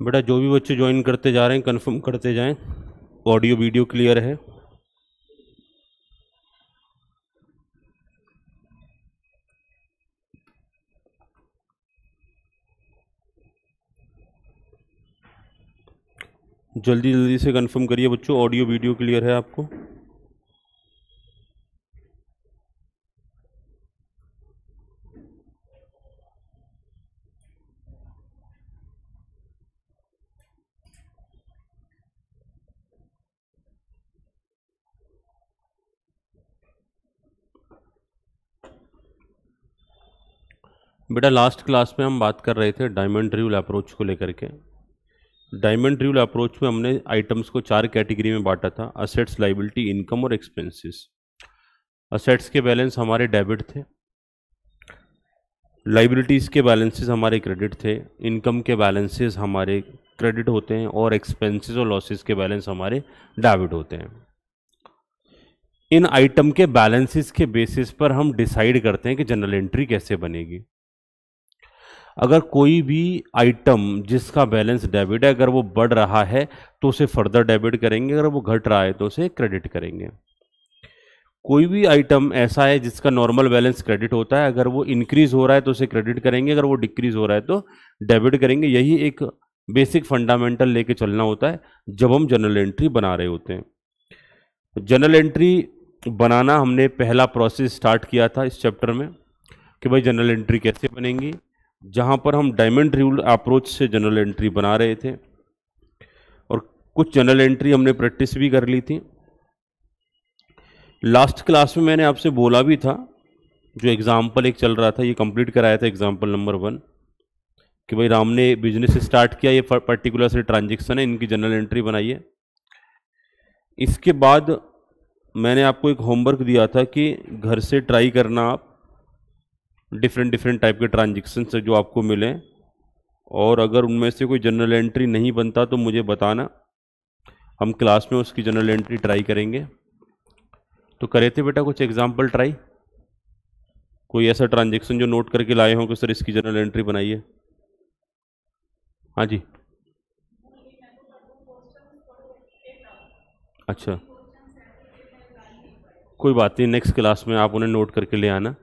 बेटा जो भी बच्चे ज्वाइन करते जा रहे हैं कंफर्म करते जाएं, ऑडियो वीडियो क्लियर है। जल्दी जल्दी से कंफर्म करिए बच्चों, ऑडियो वीडियो क्लियर है आपको। बेटा लास्ट क्लास में हम बात कर रहे थे डायमंड रूल अप्रोच को लेकर के। डायमंड रूल अप्रोच में हमने आइटम्स को 4 कैटेगरी में बांटा था: असेट्स, लाइबिलिटी, इनकम और एक्सपेंसेस। असेट्स के बैलेंस हमारे डेबिट थे, लाइबिलिटीज़ के बैलेंसेस हमारे क्रेडिट थे, इनकम के बैलेंसेस हमारे क्रेडिट होते हैं और एक्सपेंसेस और लॉसेस के बैलेंस हमारे डेबिट होते हैं। इन आइटम के बैलेंसेस के बेसिस पर हम डिसाइड करते हैं कि जनरल एंट्री कैसे बनेगी। अगर कोई भी आइटम जिसका बैलेंस डेबिट है, अगर वो बढ़ रहा है तो उसे फर्दर डेबिट करेंगे, अगर वो घट रहा है तो उसे क्रेडिट करेंगे। कोई भी आइटम ऐसा है जिसका नॉर्मल बैलेंस क्रेडिट होता है, अगर वो इंक्रीज हो रहा है तो उसे क्रेडिट करेंगे, अगर वो डिक्रीज हो रहा है तो डेबिट करेंगे। यही एक बेसिक फंडामेंटल लेके चलना होता है जब हम जनरल एंट्री बना रहे होते हैं। जनरल एंट्री बनाना हमने पहला प्रोसेस स्टार्ट किया था इस चैप्टर में कि भाई जनरल एंट्री कैसे बनेंगी, जहाँ पर हम डायमंड रूल अप्रोच से जनरल एंट्री बना रहे थे और कुछ जनरल एंट्री हमने प्रैक्टिस भी कर ली थी। लास्ट क्लास में मैंने आपसे बोला भी था, जो एग्जाम्पल एक चल रहा था ये कंप्लीट कराया था, एग्जाम्पल नंबर 1, कि भाई राम ने बिजनेस स्टार्ट किया, ये पर्टिकुलर से ट्रांजेक्शन है, इनकी जनरल एंट्री बनाइए। इसके बाद मैंने आपको एक होमवर्क दिया था कि घर से ट्राई करना आप डिफरेंट टाइप के ट्रांजेक्शन से जो आपको मिलें, और अगर उनमें से कोई जनरल एंट्री नहीं बनता तो मुझे बताना, हम क्लास में उसकी जनरल एंट्री ट्राई करेंगे। तो करे थे बेटा कुछ एग्जाम्पल ट्राई? कोई ऐसा ट्रांजेक्शन जो नोट करके लाए हों कि सर इसकी जनरल एंट्री बनाइए? हाँ जी, अच्छा, कोई बात नहीं, नेक्स्ट क्लास में आप उन्हें नोट करके ले आना।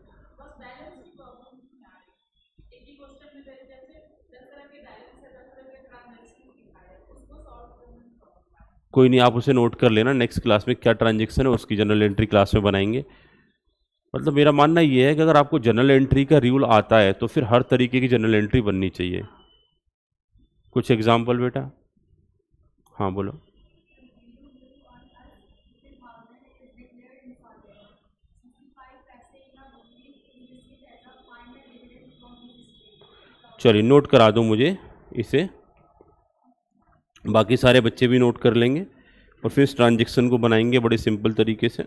कोई नहीं, आप उसे नोट कर लेना, नेक्स्ट क्लास में क्या ट्रांजेक्शन है उसकी जनरल एंट्री क्लास में बनाएंगे। मतलब मेरा मानना ये है कि अगर आपको जनरल एंट्री का रूल आता है तो फिर हर तरीके की जनरल एंट्री बननी चाहिए। कुछ एग्जाम्पल बेटा? हाँ बोलो। चलिए नोट करा दो मुझे इसे, बाकी सारे बच्चे भी नोट कर लेंगे और फिर इस ट्रांजेक्शन को बनाएंगे बड़े सिंपल तरीके से।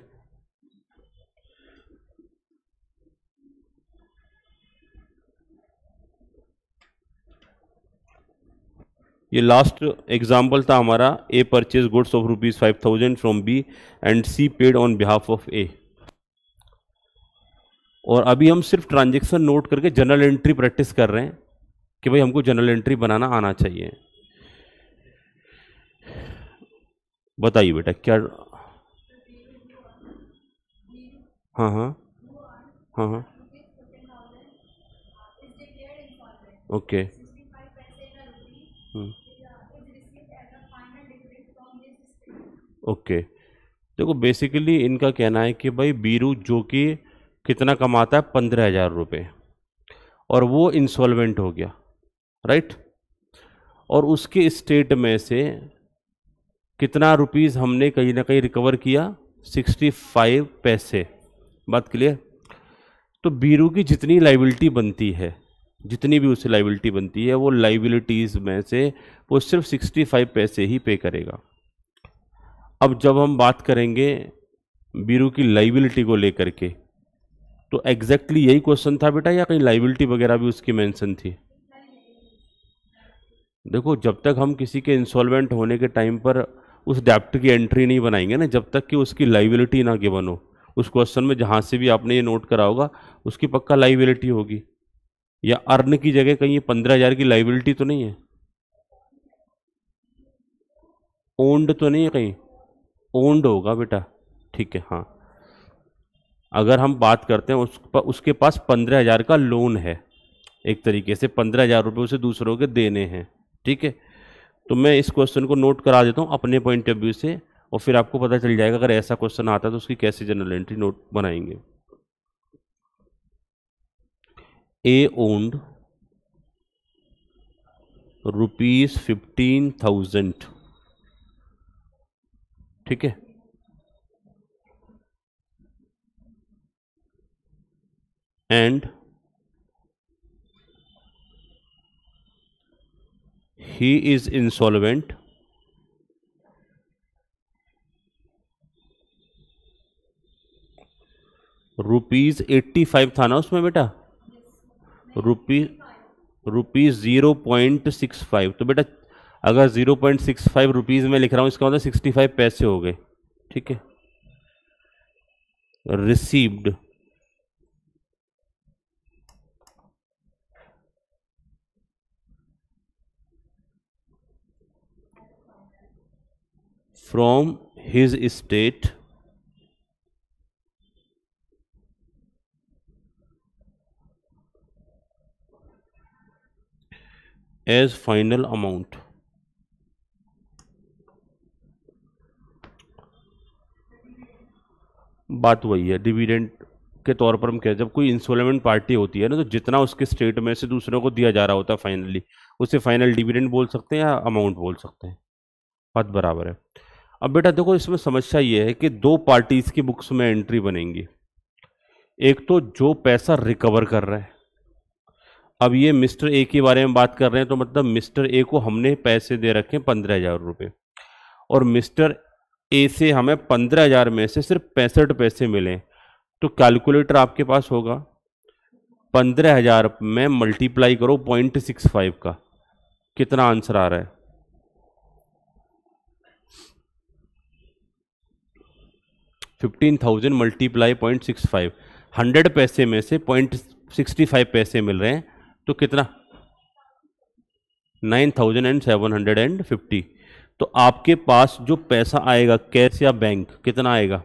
ये लास्ट एग्जाम्पल था हमारा, A purchase goods of ₹5,000 from B and C paid on behalf of A. और अभी हम सिर्फ ट्रांजेक्शन नोट करके जनरल एंट्री प्रैक्टिस कर रहे हैं कि भाई हमको जनरल एंट्री बनाना आना चाहिए। बताइए बेटा क्या? हाँ हाँ हाँ हाँ, ओके, ओके। देखो बेसिकली इनका कहना है कि भाई बीरू जो कि कितना कमाता है, 15,000 रुपये, और वो इंसॉल्वेंट हो गया, राइट, और उसके स्टेट में से कितना रुपीस हमने कहीं ना कहीं रिकवर किया? 65 पैसे। बात क्लियर? तो बीरू की जितनी लाइबिलिटी बनती है, जितनी भी उसे लाइबिलिटी बनती है, वो लाइबिलिटीज़ में से वो सिर्फ 65 पैसे ही पे करेगा। अब जब हम बात करेंगे बीरू की लाइबिलिटी को लेकर के, तो एग्जैक्टली यही क्वेश्चन था बेटा या कहीं लाइबिलिटी वगैरह भी उसकी मेंशन थी? देखो जब तक हम किसी के इंसॉल्वेंट होने के टाइम पर उस डेप्ट की एंट्री नहीं बनाएंगे ना, जब तक कि उसकी लाइबिलिटी ना गिवन हो, उस क्वेश्चन में जहाँ से भी आपने ये नोट करा होगा उसकी पक्का लाइबिलिटी होगी, या अर्न की जगह कहीं 15,000 की लाइबिलिटी तो नहीं है। ओन्ड तो नहीं है कहीं, ओन्ड होगा बेटा, ठीक है हाँ। अगर हम बात करते हैं उसके पास 15,000 का लोन है, एक तरीके से 15,000 रुपये उसे दूसरों के देने हैं, ठीक है। तो मैं इस क्वेश्चन को नोट करा देता हूँ अपने पॉइंट ऑफ व्यू से, और फिर आपको पता चल जाएगा अगर ऐसा क्वेश्चन आता है तो उसकी कैसे जनरल एंट्री नोट बनाएंगे। ए ओन्ड ₹15,000, ठीक है, एंड he is insolvent ₹85 था ना उसमें बेटा, रुपी ₹0.65, तो बेटा अगर 0.65 रुपीज़ में लिख रहा हूँ इसका मतलब 65 पैसे हो गए, ठीक है। Received from his state as final amount. बात वही है, डिविडेंड के तौर पर हम कह, जब कोई इंसॉल्वेंट पार्टी होती है ना, तो जितना उसके स्टेट में से दूसरों को दिया जा रहा होता है फाइनली, उसे फाइनल डिविडेंड बोल सकते हैं या अमाउंट बोल सकते हैं, बात बराबर है। अब बेटा देखो इसमें समस्या ये है कि दो पार्टीज की बुक्स में एंट्री बनेंगी, एक तो जो पैसा रिकवर कर रहा है, अब ये मिस्टर ए के बारे में बात कर रहे हैं तो मतलब मिस्टर ए को हमने पैसे दे रखे हैं 15,000 रुपये, और मिस्टर ए से हमें 15,000 में से सिर्फ 65 पैसे मिले, तो कैलकुलेटर आपके पास होगा, 15,000 में मल्टीप्लाई करो 0.65 का, कितना आंसर आ रहा है, 15,000 मल्टीप्लाई 0.65, 100 पैसे में से 0.65 पैसे मिल रहे हैं, तो कितना 9,750। तो आपके पास जो पैसा आएगा कैश या बैंक, कितना आएगा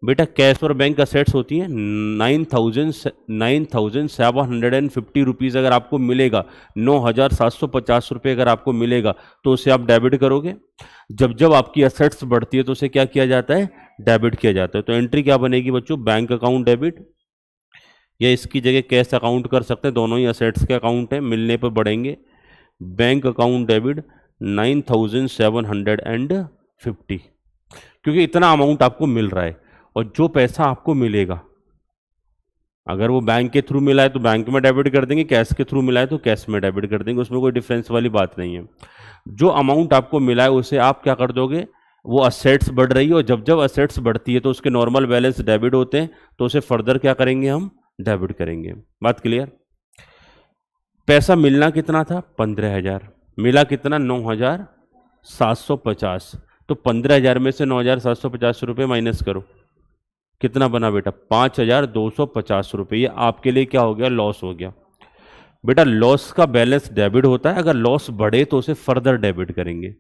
बेटा, कैश और बैंक असेट्स होती हैं, 9,750 रुपीज़ अगर आपको मिलेगा, 9,750 रुपये अगर आपको मिलेगा तो उसे आप डेबिट करोगे। जब जब आपकी असेट्स बढ़ती है तो उसे क्या किया जाता है, डेबिट किया जाता है। तो एंट्री क्या बनेगी बच्चों, बैंक अकाउंट डेबिट, या इसकी जगह कैश अकाउंट कर सकते हैं, दोनों ही असेट्स के अकाउंट हैं, मिलने पर बढ़ेंगे। बैंक अकाउंट डेबिट 9,750, क्योंकि इतना अमाउंट आपको मिल रहा है, और जो पैसा आपको मिलेगा अगर वो बैंक के थ्रू मिला है तो बैंक में डेबिट कर देंगे, कैश के थ्रू मिला है तो कैश में डेबिट कर देंगे, उसमें कोई डिफरेंस वाली बात नहीं है। जो अमाउंट आपको मिला है उसे आप क्या कर दोगे, वो असेट्स बढ़ रही है, और जब जब असेट्स बढ़ती है तो उसके नॉर्मल बैलेंस डेबिट होते हैं, तो उसे फर्दर क्या करेंगे, हम डेबिट करेंगे। बात क्लियर। पैसा मिलना कितना था, 15,000, मिला कितना, 9,750, तो 15,000 में से 9,750 रुपये माइनस करो, कितना बना बेटा, 5,250 रुपये। ये आपके लिए क्या हो गया, लॉस हो गया। बेटा लॉस का बैलेंस डेबिट होता है, अगर लॉस बढ़े तो उसे फर्दर डेबिट करेंगे,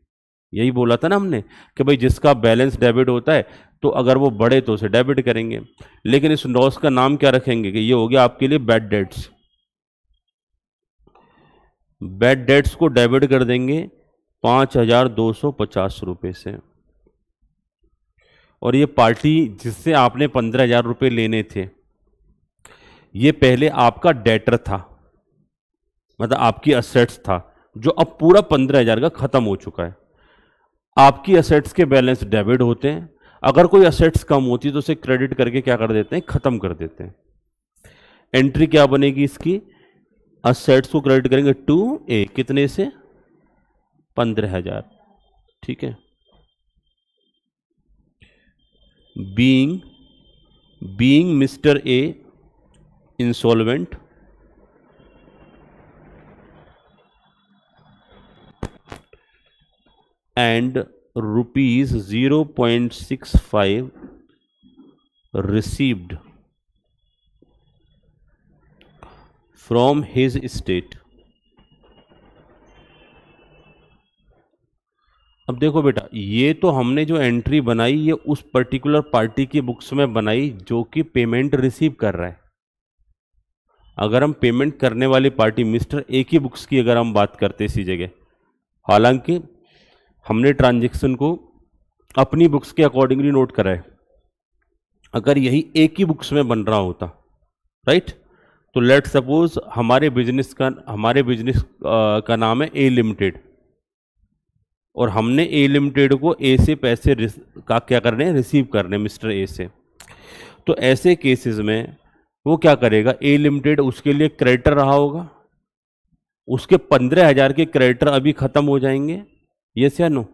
यही बोला था ना हमने कि भाई जिसका बैलेंस डेबिट होता है तो अगर वो बढ़े तो उसे डेबिट करेंगे। लेकिन इस लॉस का नाम क्या रखेंगे कि ये हो गया आपके लिए बैड डेट्स, बैड डेट्स को डेबिट कर देंगे 5,250 रुपये से। और ये पार्टी जिससे आपने 15,000 रुपये लेने थे, ये पहले आपका डेटर था, मतलब आपकी असेट्स था, जो अब पूरा 15,000 का खत्म हो चुका है। आपकी असेट्स के बैलेंस डेबिट होते हैं, अगर कोई असेट्स कम होती है तो उसे क्रेडिट करके क्या कर देते हैं, खत्म कर देते हैं। एंट्री क्या बनेगी इसकी, असेट्स को क्रेडिट करेंगे टू ए, कितने से, 15,000, ठीक है। Being mister A insolvent, and ₹0.65 received from his estate। अब देखो बेटा, ये तो हमने जो एंट्री बनाई ये उस पर्टिकुलर पार्टी की बुक्स में बनाई जो कि पेमेंट रिसीव कर रहा है। अगर हम पेमेंट करने वाली पार्टी मिस्टर ए की बुक्स की अगर हम बात करते इसी जगह, हालांकि हमने ट्रांजैक्शन को अपनी बुक्स के अकॉर्डिंगली नोट करा है, अगर यही ए की बुक्स में बन रहा होता, राइट, तो लेट सपोज हमारे बिजनेस का नाम है ए लिमिटेड, और हमने ए लिमिटेड को ए से पैसे का क्या करने हैं, रिसीव करने मिस्टर ए से। तो ऐसे केसेस में वो क्या करेगा, ए लिमिटेड उसके लिए क्रेडिटर रहा होगा, उसके 15,000 के क्रेडिटर अभी खत्म हो जाएंगे, यस या नो,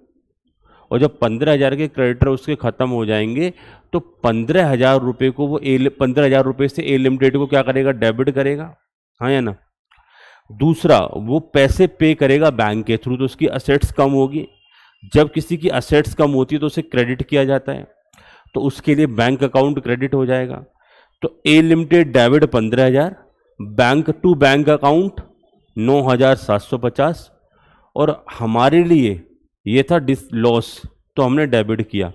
और जब 15,000 के क्रेडिटर उसके खत्म हो जाएंगे तो 15,000 रुपये को वो 15,000 रुपये से ए लिमिटेड को क्या करेगा, डेबिट करेगा, हाँ या ना। दूसरा, वो पैसे पे करेगा बैंक के थ्रू, तो उसकी असेट्स कम होगी। जब किसी की असेट्स कम होती है तो उसे क्रेडिट किया जाता है, तो उसके लिए बैंक अकाउंट क्रेडिट हो जाएगा। तो A limited debit 15,000, bank to bank account 9,750, और हमारे लिए ये था लॉस, तो हमने डेबिट किया।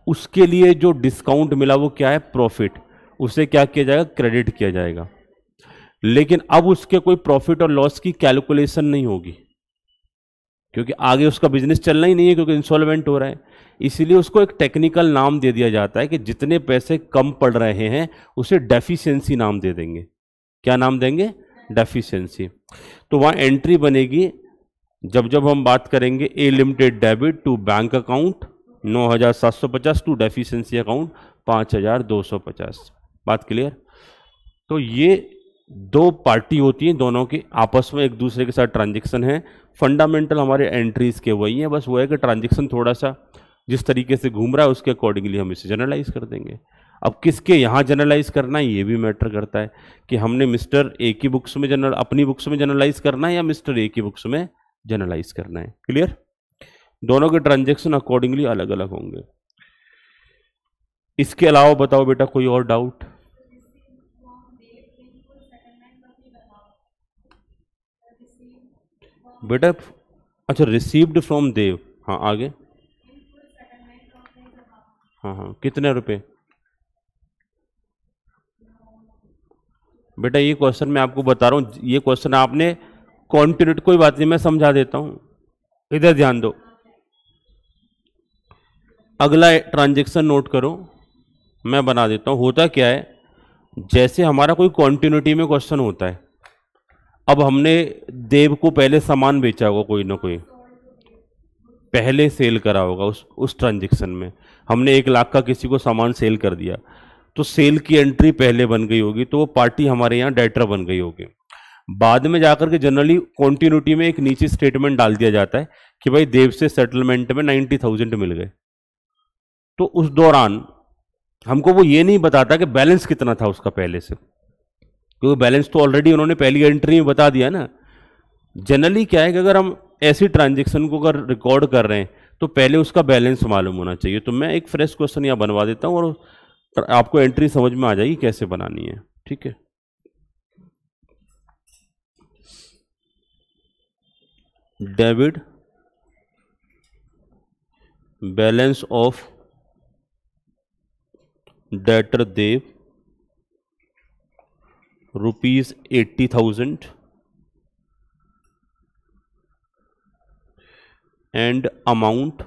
उसके लिए जो डिस्काउंट मिला वो क्या है, प्रॉफिट, उसे क्या किया जाएगा, क्रेडिट किया जाएगा। लेकिन अब उसके कोई प्रॉफिट और लॉस की कैलकुलेशन नहीं होगी, क्योंकि आगे उसका बिजनेस चलना ही नहीं है, क्योंकि इंसॉल्वेंट हो रहा है। इसीलिए उसको एक टेक्निकल नाम दे दिया जाता है कि जितने पैसे कम पड़ रहे हैं उसे डेफिशिएंसी नाम दे देंगे। क्या नाम देंगे, डेफिशिएंसी। तो वहां एंट्री बनेगी, जब जब हम बात करेंगे A limited debit to bank account 9,750 to deficiency account 5,250। बात क्लियर। तो ये दो पार्टी होती हैं, दोनों की आपस में एक दूसरे के साथ ट्रांजैक्शन है। फंडामेंटल हमारे एंट्रीज के वही है, बस वो है कि ट्रांजैक्शन थोड़ा सा जिस तरीके से घूम रहा है उसके अकॉर्डिंगली हम इसे जनरलाइज कर देंगे। अब किसके यहाँ जनरलाइज करना है ये भी मैटर करता है कि हमने मिस्टर ए की बुक्स में अपनी बुक्स में जनरलाइज करना है या मिस्टर ए की बुक्स में जनरलाइज करना है। क्लियर। दोनों के ट्रांजैक्शन अकॉर्डिंगली अलग अलग होंगे। इसके अलावा बताओ बेटा कोई और डाउट। बेटा अच्छा, रिसीव्ड फ्रॉम देव, हाँ आगे, हाँ हाँ, कितने रुपए। बेटा ये क्वेश्चन मैं आपको बता रहा हूँ, ये क्वेश्चन आपने कॉन्टिन्यूटी, कोई बात नहीं मैं समझा देता हूँ, इधर ध्यान दो। अगला ट्रांजैक्शन नोट करो, मैं बना देता हूँ। होता क्या है, जैसे हमारा कोई कॉन्टिन्यूटी में क्वेश्चन होता है, अब हमने देव को पहले सामान बेचा होगा, कोई ना कोई पहले सेल करा होगा, उस ट्रांजैक्शन में हमने 1 लाख का किसी को सामान सेल कर दिया, तो सेल की एंट्री पहले बन गई होगी, तो वो पार्टी हमारे यहाँ डेटर बन गई होगी। बाद में जाकर के जनरली कॉन्टिन्यूटी में एक नीचे स्टेटमेंट डाल दिया जाता है कि भाई देव से सेटलमेंट में 90,000 मिल गए। तो उस दौरान हमको वो ये नहीं बताता कि बैलेंस कितना था उसका पहले से, क्योंकि बैलेंस तो ऑलरेडी उन्होंने पहली एंट्री में बता दिया ना। जनरली क्या है कि अगर हम ऐसी ट्रांजैक्शन को अगर रिकॉर्ड कर रहे हैं तो पहले उसका बैलेंस मालूम होना चाहिए। तो मैं एक फ्रेश क्वेश्चन यहाँ बनवा देता हूँ और आपको एंट्री समझ में आ जाएगी कैसे बनानी है। ठीक है, डेबिट बैलेंस ऑफ डेटर देव ₹80,000 and amount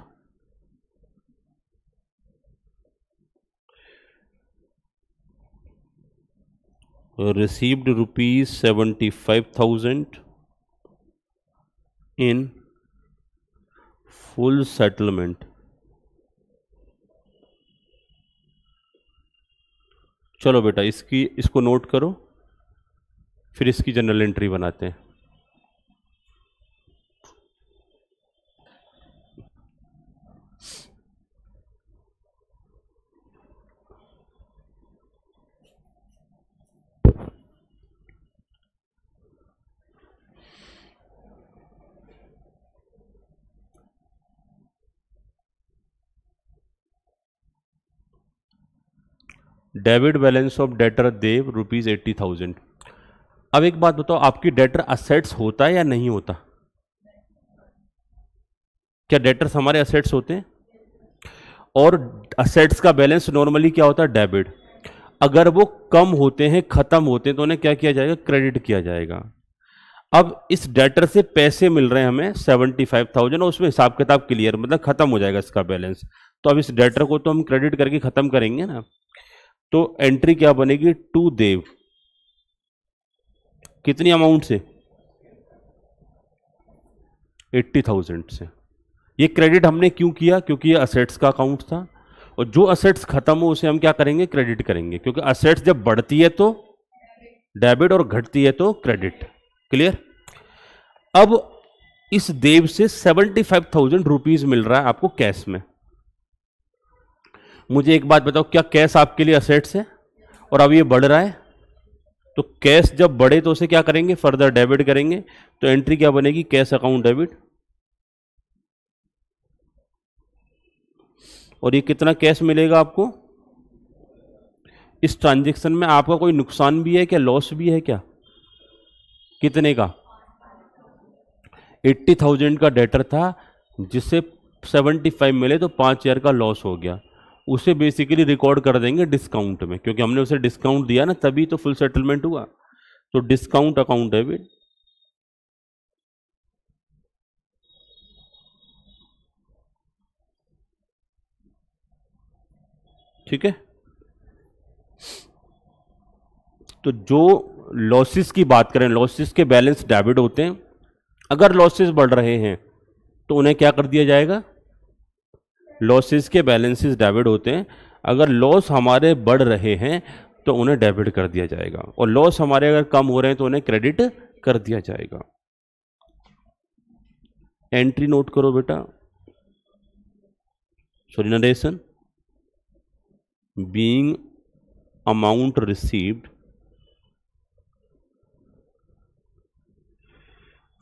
received ₹75,000 in full settlement। चलो बेटा इसको नोट करो, फिर इसकी जनरल एंट्री बनाते हैं। डेबिट बैलेंस ऑफ डेटर देव ₹80,000। अब एक बात बताओ, आपकी डेटर असेट्स होता है या नहीं होता? क्या डेटर्स हमारे असेट्स होते हैं? और असेट्स का बैलेंस नॉर्मली क्या होता है? डेबिट। अगर वो कम होते हैं, खत्म होते हैं, तो उन्हें क्या किया जाएगा? क्रेडिट किया जाएगा। अब इस डेटर से पैसे मिल रहे हैं हमें 75,000, और उसमें हिसाब किताब क्लियर, मतलब खत्म हो जाएगा इसका बैलेंस। तो अब इस डेटर को तो हम क्रेडिट करके खत्म करेंगे ना। तो एंट्री क्या बनेगी? टू देव। कितनी अमाउंट से? 80,000 से। ये क्रेडिट हमने क्यों किया? क्योंकि ये असेट्स का अकाउंट था, और जो असेट्स खत्म हो उसे हम क्या करेंगे? क्रेडिट करेंगे, क्योंकि असेट्स जब बढ़ती है तो डेबिट और घटती है तो क्रेडिट। क्लियर? अब इस देव से 75,000 रुपीज मिल रहा है आपको कैश में। मुझे एक बात बताओ, क्या कैश आपके लिए असेट्स है? और अब ये बढ़ रहा है, तो कैश जब बढ़े तो उसे क्या करेंगे? फर्दर डेबिट करेंगे। तो एंट्री क्या बनेगी? Cash account debit. और ये कितना कैश मिलेगा आपको? इस ट्रांजैक्शन में आपका कोई नुकसान भी है क्या? लॉस भी है क्या? कितने का? 80,000 का डेटर था, जिससे 75 मिले, तो 5,000 का लॉस हो गया। उसे बेसिकली रिकॉर्ड कर देंगे डिस्काउंट में, क्योंकि हमने उसे डिस्काउंट दिया ना, तभी तो फुल सेटलमेंट हुआ। तो डिस्काउंट अकाउंट डेबिट। ठीक है? तो जो लॉसेस की बात करें, लॉसेस के बैलेंस डेबिट होते हैं। अगर लॉसेस बढ़ रहे हैं तो उन्हें क्या कर दिया जाएगा? लॉसेस के बैलेंसेस डेबिट होते हैं। अगर लॉस हमारे बढ़ रहे हैं तो उन्हें डेबिट कर दिया जाएगा, और लॉस हमारे अगर कम हो रहे हैं तो उन्हें क्रेडिट कर दिया जाएगा। एंट्री नोट करो बेटा। Sorry, narration. Being amount received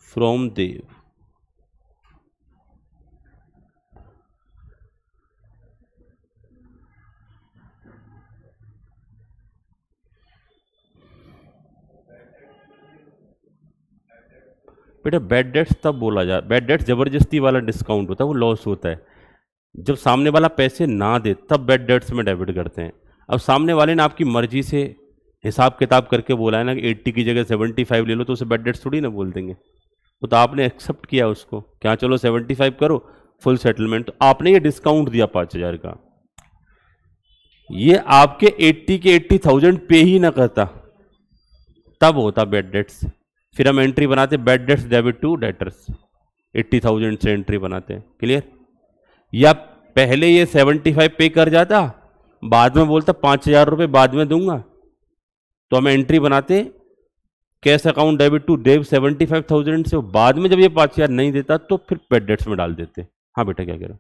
from Dev बेटा। बैड डेट्स तब बोला जा, बैड डेट्स जबरदस्ती वाला डिस्काउंट होता है, वो लॉस होता है। जब सामने वाला पैसे ना दे तब बैड डेट्स में डेबिट करते हैं। अब सामने वाले ने आपकी मर्जी से हिसाब किताब करके बोला है ना कि 80 की जगह 75 ले लो, तो उसे बैड डेट्स थोड़ी ना बोल देंगे। वो तो आपने एक्सेप्ट किया उसको, क्या चलो 75 करो, फुल सेटलमेंट। तो आपने ये डिस्काउंट दिया 5,000 का, ये आपके 80 के 80,000 पे ही ना करता, तब होता बैड डेट्स। फिर हम एंट्री बनाते bad debts debit to debtors, 80,000 से एंट्री बनाते हैं। क्लियर? या पहले ये 75 पे कर जाता, बाद में बोलता 5,000 रुपये बाद में दूंगा, तो हम एंट्री बनाते कैश अकाउंट डेबिट टू देव 75,000 से। बाद में जब ये 5,000 नहीं देता तो फिर बैड डेट्स में डाल देते। हाँ बेटा, क्या कह रहे हो?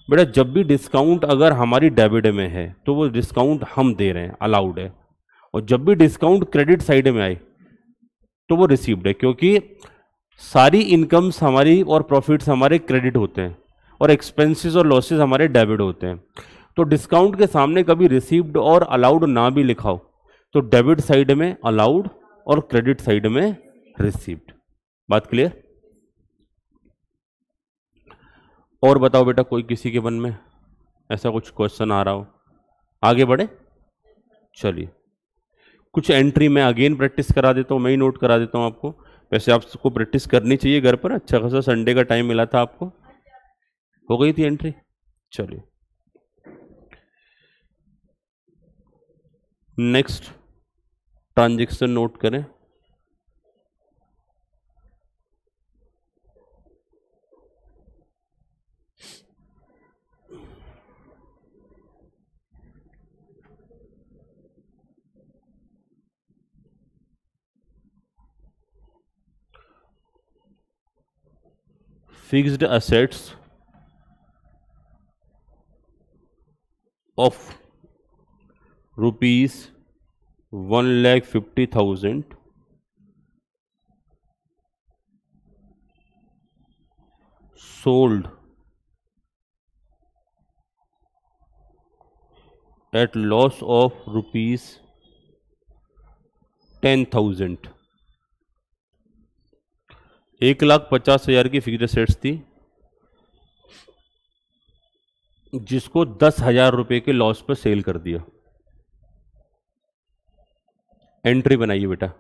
बेटा, जब भी डिस्काउंट अगर हमारी डेबिट में है तो वो डिस्काउंट हम दे रहे हैं, अलाउड है। और जब भी डिस्काउंट क्रेडिट साइड में आए तो वो रिसीव्ड है, क्योंकि सारी इनकम्स हमारी और प्रॉफिट्स हमारे क्रेडिट होते हैं, और एक्सपेंसेस और लॉसेस हमारे डेबिट होते हैं। तो डिस्काउंट के सामने कभी रिसीव्ड और अलाउड ना भी लिखा हो तो डेबिट साइड में अलाउड और क्रेडिट साइड में रिसीव्ड। बात क्लियर? और बताओ बेटा, कोई किसी के मन में ऐसा कुछ क्वेश्चन आ रहा हो? आगे बढ़े? चलिए, कुछ एंट्री मैं अगेन प्रैक्टिस करा देता हूँ, मैं ही नोट करा देता हूँ आपको। वैसे आपको प्रैक्टिस करनी चाहिए घर पर, अच्छा खासा संडे का टाइम मिला था आपको। हो गई थी एंट्री? चलिए, नेक्स्ट ट्रांजैक्शन नोट करें। Fixed assets of rupees 1,50,000 sold at loss of rupees 10,000 1,50,000 की फिक्स्ड एसेट्स थी, जिसको 10,000 रुपए के लॉस पर सेल कर दिया। एंट्री बनाइए बेटा।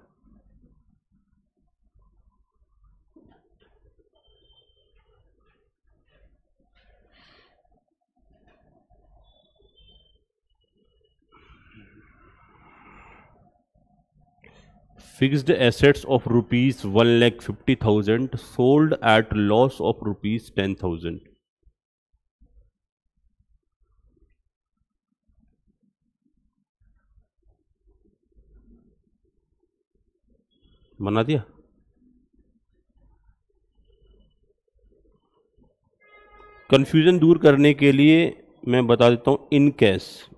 Fixed assets of ₹1,50,000 sold at loss of ₹10,000। बना दिया। कंफ्यूजन दूर करने के लिए मैं बता देता हूं, इन कैश।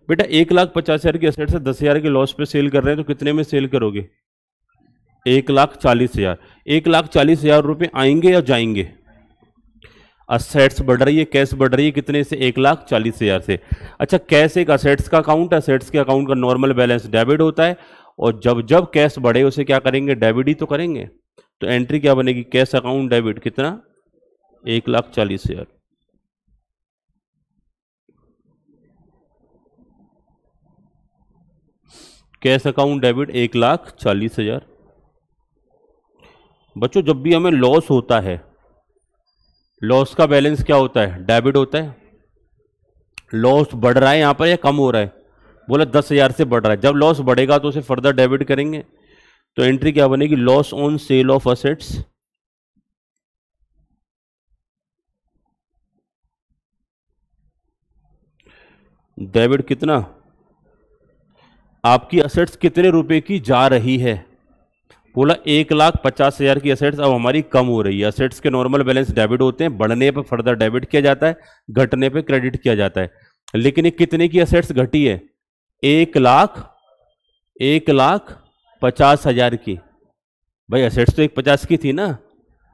बेटा 1,50,000 की एसेट से 10,000 के लॉस पे सेल कर रहे हैं तो कितने में सेल करोगे? 1,40,000। 1,40,000 रुपये आएंगे या जाएंगे? असेट्स बढ़ रही है, कैश बढ़ रही है, कितने से? 1,40,000 से। अच्छा, कैश एक असेट्स का अकाउंट है, असेट्स के अकाउंट का नॉर्मल बैलेंस डेबिट होता है, और जब जब कैश बढ़े उसे क्या करेंगे? डेबिट ही तो करेंगे। तो एंट्री क्या बनेगी? कैश अकाउंट डेबिट कितना? 1,40,000। Cash account debit 1,40,000। बच्चों जब भी हमें लॉस होता है, लॉस का बैलेंस क्या होता है? डेबिट होता है। लॉस बढ़ रहा है यहां पर या कम हो रहा है? बोला 10,000 से बढ़ रहा है। जब लॉस बढ़ेगा तो उसे फर्दर डेबिट करेंगे। तो एंट्री क्या बनेगी? Loss on sale of assets, debit कितना? आपकी असेट्स कितने रुपए की जा रही है? बोला 1,50,000 की असेट्स अब हमारी कम हो रही है। असेट्स के नॉर्मल बैलेंस डेबिट होते हैं, बढ़ने पर फर्दर डेबिट किया जाता है, घटने पे क्रेडिट किया जाता है। लेकिन ये कितने की असेट्स घटी है? 1,50,000 की। भाई असेट्स तो 1,50 की थी ना,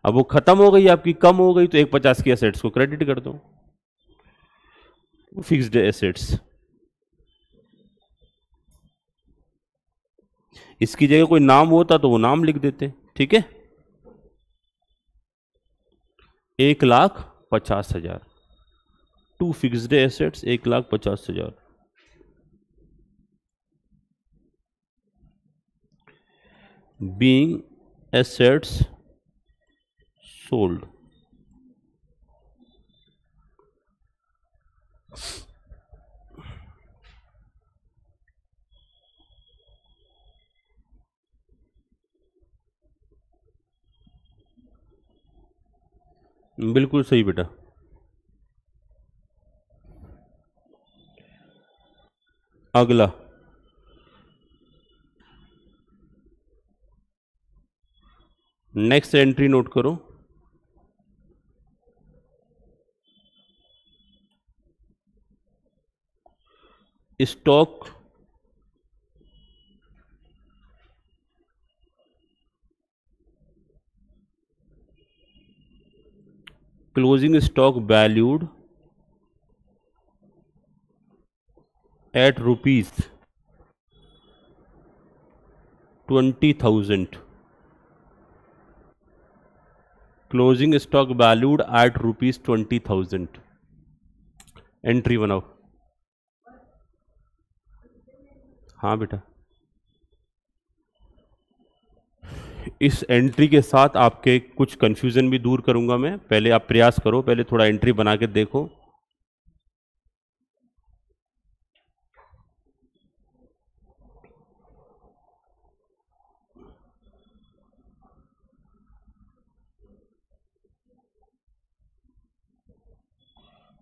अब वो खत्म हो गई आपकी, कम हो गई, तो 1,50 की असेट्स को क्रेडिट कर दो। फिक्स्ड एसेट्स, इसकी जगह कोई नाम होता तो वो नाम लिख देते, ठीक है। 1,50,000 to fixed assets, 1,50,000। Being assets sold, बिल्कुल सही बेटा। अगला, नेक्स्ट एंट्री नोट करो। Stock closing stock valued at ₹20,000। Closing stock valued at ₹20,000। Entry बनाओ। हाँ बेटा, इस एंट्री के साथ आपके कुछ कंफ्यूजन भी दूर करूंगा मैं। पहले आप प्रयास करो, पहले थोड़ा एंट्री बना के देखो।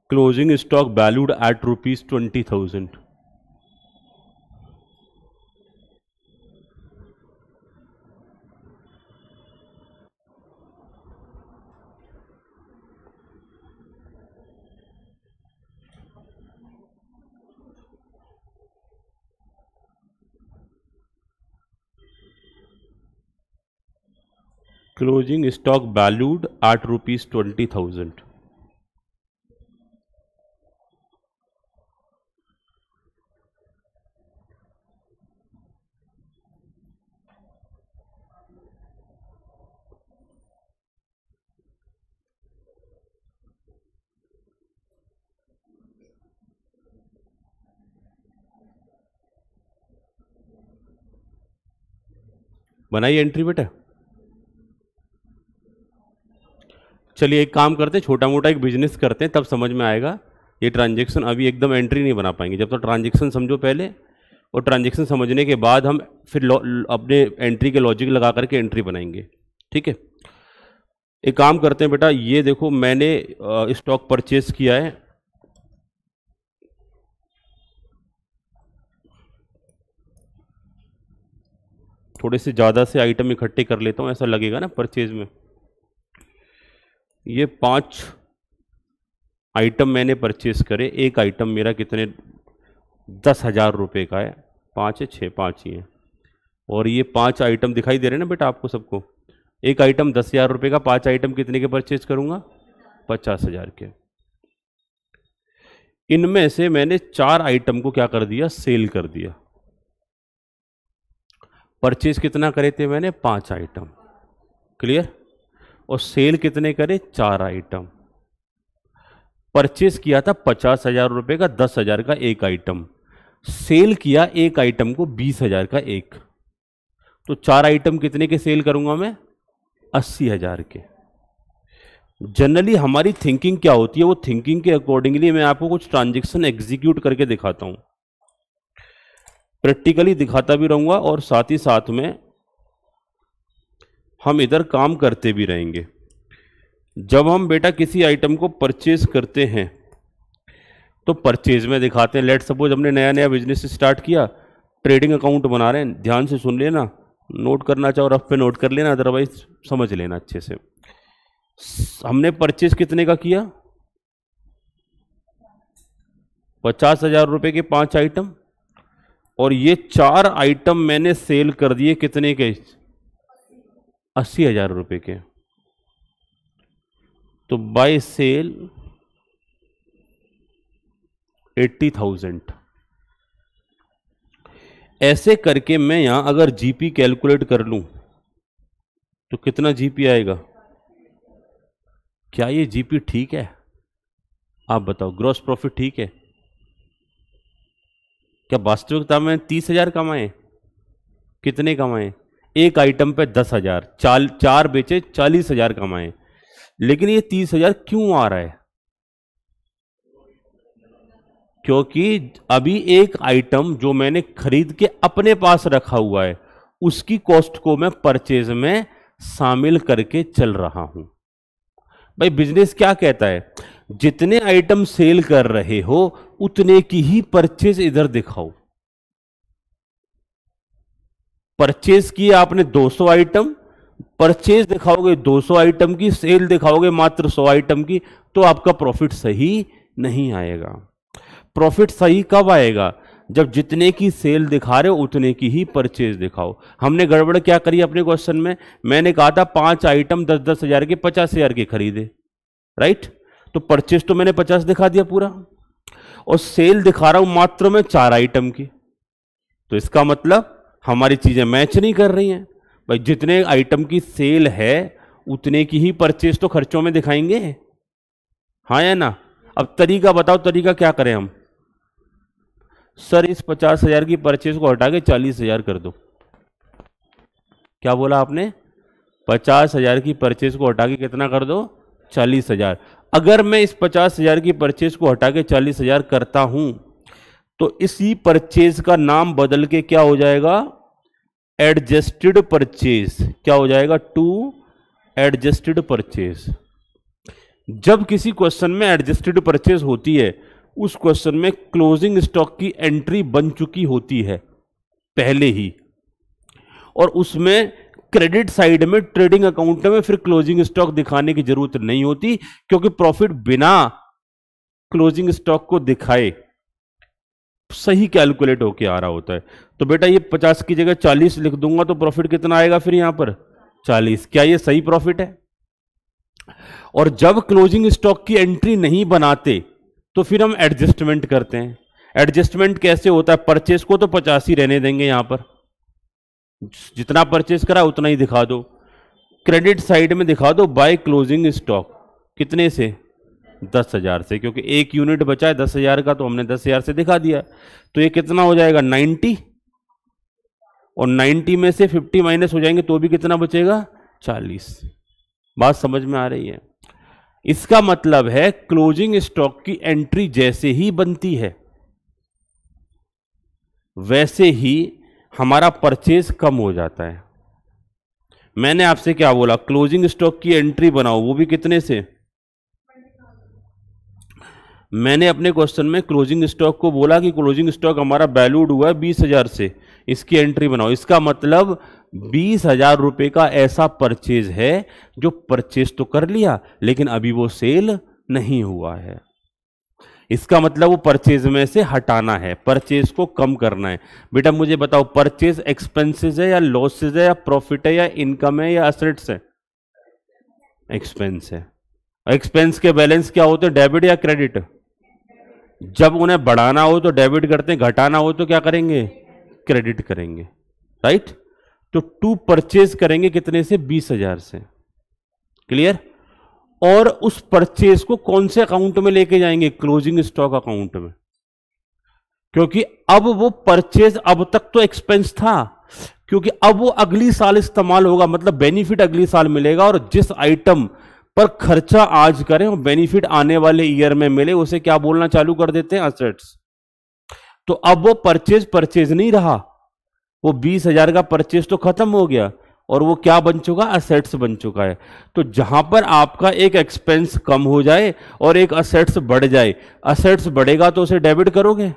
Closing stock valued at ₹20,000। Closing stock valued at ₹20,000। बनाइए एंट्री बेटा। चलिए एक काम करते हैं, छोटा मोटा एक बिजनेस करते हैं, तब समझ में आएगा। ये ट्रांजेक्शन अभी एकदम एंट्री नहीं बना पाएंगे, जब तक ट्रांजेक्शन समझो पहले, और ट्रांजेक्शन समझने के बाद हम फिर अपने एंट्री के लॉजिक लगा करके एंट्री बनाएंगे। ठीक है, एक काम करते हैं बेटा, ये देखो मैंने स्टॉक परचेज किया है, थोड़े से ज़्यादा से आइटम इकट्ठे कर लेता हूँ, ऐसा लगेगा ना परचेज में। ये 5 आइटम मैंने परचेज करे, एक आइटम मेरा कितने 10,000 रुपये का है, 5 है 6, 5 ही है, और ये 5 आइटम दिखाई दे रहे हैं ना बेटा आपको सबको, एक आइटम 10,000 रुपये का, 5 आइटम कितने के परचेज करूंगा, 50,000 के। इनमें से मैंने 4 आइटम को क्या कर दिया, सेल कर दिया। परचेज कितना करे थे मैंने, 5 आइटम, क्लियर, और सेल कितने करे, 4 आइटम। परचेज किया था 50,000 रुपये का, 10,000 का एक आइटम, सेल किया एक आइटम को 20,000 का एक, तो 4 आइटम कितने के सेल करूंगा मैं, 80,000 के। जनरली हमारी थिंकिंग क्या होती है, वो थिंकिंग के अकॉर्डिंगली मैं आपको कुछ ट्रांजेक्शन एग्जीक्यूट करके दिखाता हूं, प्रैक्टिकली दिखाता भी रहूंगा, और साथ ही साथ में हम इधर काम करते भी रहेंगे। जब हम बेटा किसी आइटम को परचेज करते हैं तो परचेज में दिखाते हैं। लेट सपोज हमने नया नया बिजनेस स्टार्ट किया, ट्रेडिंग अकाउंट बना रहे हैं, ध्यान से सुन लेना, नोट करना चाहो रफ पे नोट कर लेना, अदरवाइज समझ लेना अच्छे से। हमने परचेज कितने का किया, 50,000 रुपये के 5 आइटम, और ये 4 आइटम मैंने सेल कर दिए कितने के, 80,000 रुपये के। तो बाय सेल 80,000। ऐसे करके मैं यहां अगर जीपी कैलकुलेट कर लूं तो कितना जीपी आएगा, क्या ये जीपी ठीक है, आप बताओ, ग्रॉस प्रॉफिट ठीक है क्या, वास्तविकता में 30,000 कमाए, कितने कमाए, एक आइटम पे 10,000, 4 बेचे 40,000 कमाए, लेकिन ये 30,000 क्यों आ रहा है, क्योंकि अभी एक आइटम जो मैंने खरीद के अपने पास रखा हुआ है उसकी कॉस्ट को मैं परचेज में शामिल करके चल रहा हूं। भाई बिजनेस क्या कहता है, जितने आइटम सेल कर रहे हो उतने की ही परचेज इधर दिखाओ। परचेज किए आपने 200 आइटम, परचेज दिखाओगे 200 आइटम की, सेल दिखाओगे मात्र 100 आइटम की, तो आपका प्रॉफिट सही नहीं आएगा। प्रॉफिट सही कब आएगा, जब जितने की सेल दिखा रहे हो उतने की ही परचेज दिखाओ। हमने गड़बड़ क्या करी अपने क्वेश्चन में, मैंने कहा था 5 आइटम 10-10 हजार के 50,000 के खरीदे, राइट, तो परचेज तो मैंने 50 दिखा दिया पूरा, और सेल दिखा रहा हूं मात्र मैं 4 आइटम की, तो इसका मतलब हमारी चीजें मैच नहीं कर रही हैं। भाई जितने आइटम की सेल है उतने की ही परचेज तो खर्चों में दिखाएंगे, हाँ या ना। अब तरीका बताओ, तरीका क्या करें हम, सर इस 50,000 की परचेज को हटा के 40,000 कर दो। क्या बोला आपने, 50,000 की परचेज को हटा के कितना कर दो, 40,000। अगर मैं इस 50,000 की परचेज को हटा के 40,000 करता हूं तो इसी परचेज का नाम बदल के क्या हो जाएगा, एडजस्टेड परचेज। क्या हो जाएगा, टू एडजस्टेड परचेज। जब किसी क्वेश्चन में एडजस्टेड परचेज होती है उस क्वेश्चन में क्लोजिंग स्टॉक की एंट्री बन चुकी होती है पहले ही, और उसमें क्रेडिट साइड में ट्रेडिंग अकाउंट में फिर क्लोजिंग स्टॉक दिखाने की जरूरत नहीं होती, क्योंकि प्रॉफिट बिना क्लोजिंग स्टॉक को दिखाए सही कैलकुलेट होके आ रहा होता है। तो बेटा ये 50 की जगह 40 लिख दूंगा तो प्रॉफिट कितना आएगा फिर यहां पर, 40। क्या ये सही प्रॉफिट है। और जब क्लोजिंग स्टॉक की एंट्री नहीं बनाते तो फिर हम एडजस्टमेंट करते हैं। एडजस्टमेंट कैसे होता है, परचेस को तो 50 ही रहने देंगे, यहां पर जितना परचेस करा उतना ही दिखा दो, क्रेडिट साइड में दिखा दो बाय क्लोजिंग स्टॉक, कितने से, 10,000 से, क्योंकि एक यूनिट बचा है 10,000 का तो हमने 10,000 से दिखा दिया, तो ये कितना हो जाएगा 90, और 90 में से 50 माइनस हो जाएंगे तो भी कितना बचेगा? 40। बात समझ में आ रही है? इसका मतलब है क्लोजिंग स्टॉक की एंट्री जैसे ही बनती है वैसे ही हमारा परचेज कम हो जाता है। मैंने आपसे क्या बोला? क्लोजिंग स्टॉक की एंट्री बनाओ, वो भी कितने से? मैंने अपने क्वेश्चन में क्लोजिंग स्टॉक को बोला कि क्लोजिंग स्टॉक हमारा वैल्यूड हुआ है 20,000 से, इसकी एंट्री बनाओ। इसका मतलब 20,000 रुपए का ऐसा परचेज है जो परचेज तो कर लिया लेकिन अभी वो सेल नहीं हुआ है। इसका मतलब वो परचेज में से हटाना है, परचेज को कम करना है। बेटा मुझे बताओ, परचेज एक्सपेंसेस है या लॉसेज है या प्रॉफिट है या इनकम है या एसेट्स है? एक्सपेंस है। एक्सपेंस के बैलेंस क्या होते हैं, डेबिट या क्रेडिट? जब उन्हें बढ़ाना हो तो डेबिट करते हैं, घटाना हो तो क्या करेंगे? क्रेडिट करेंगे, राइट? तो टू परचेज करेंगे कितने से? 20,000 से। क्लियर? और उस परचेज को कौन से अकाउंट में लेके जाएंगे? क्लोजिंग स्टॉक अकाउंट में। क्योंकि अब वो परचेज, अब तक तो एक्सपेंस था, क्योंकि अब वो अगली साल इस्तेमाल होगा, मतलब बेनिफिट अगली साल मिलेगा। और जिस आइटम पर खर्चा आज करें और बेनिफिट आने वाले ईयर में मिले उसे क्या बोलना चालू कर देते हैं? असेट्स। तो अब वो परचेज परचेज नहीं रहा, वो 20,000 का परचेज तो खत्म हो गया और वो क्या बन चुका? असेट्स बन चुका है। तो जहां पर आपका एक एक्सपेंस कम हो जाए और एक असेट्स बढ़ जाए, असेट्स बढ़ेगा तो उसे डेबिट करोगे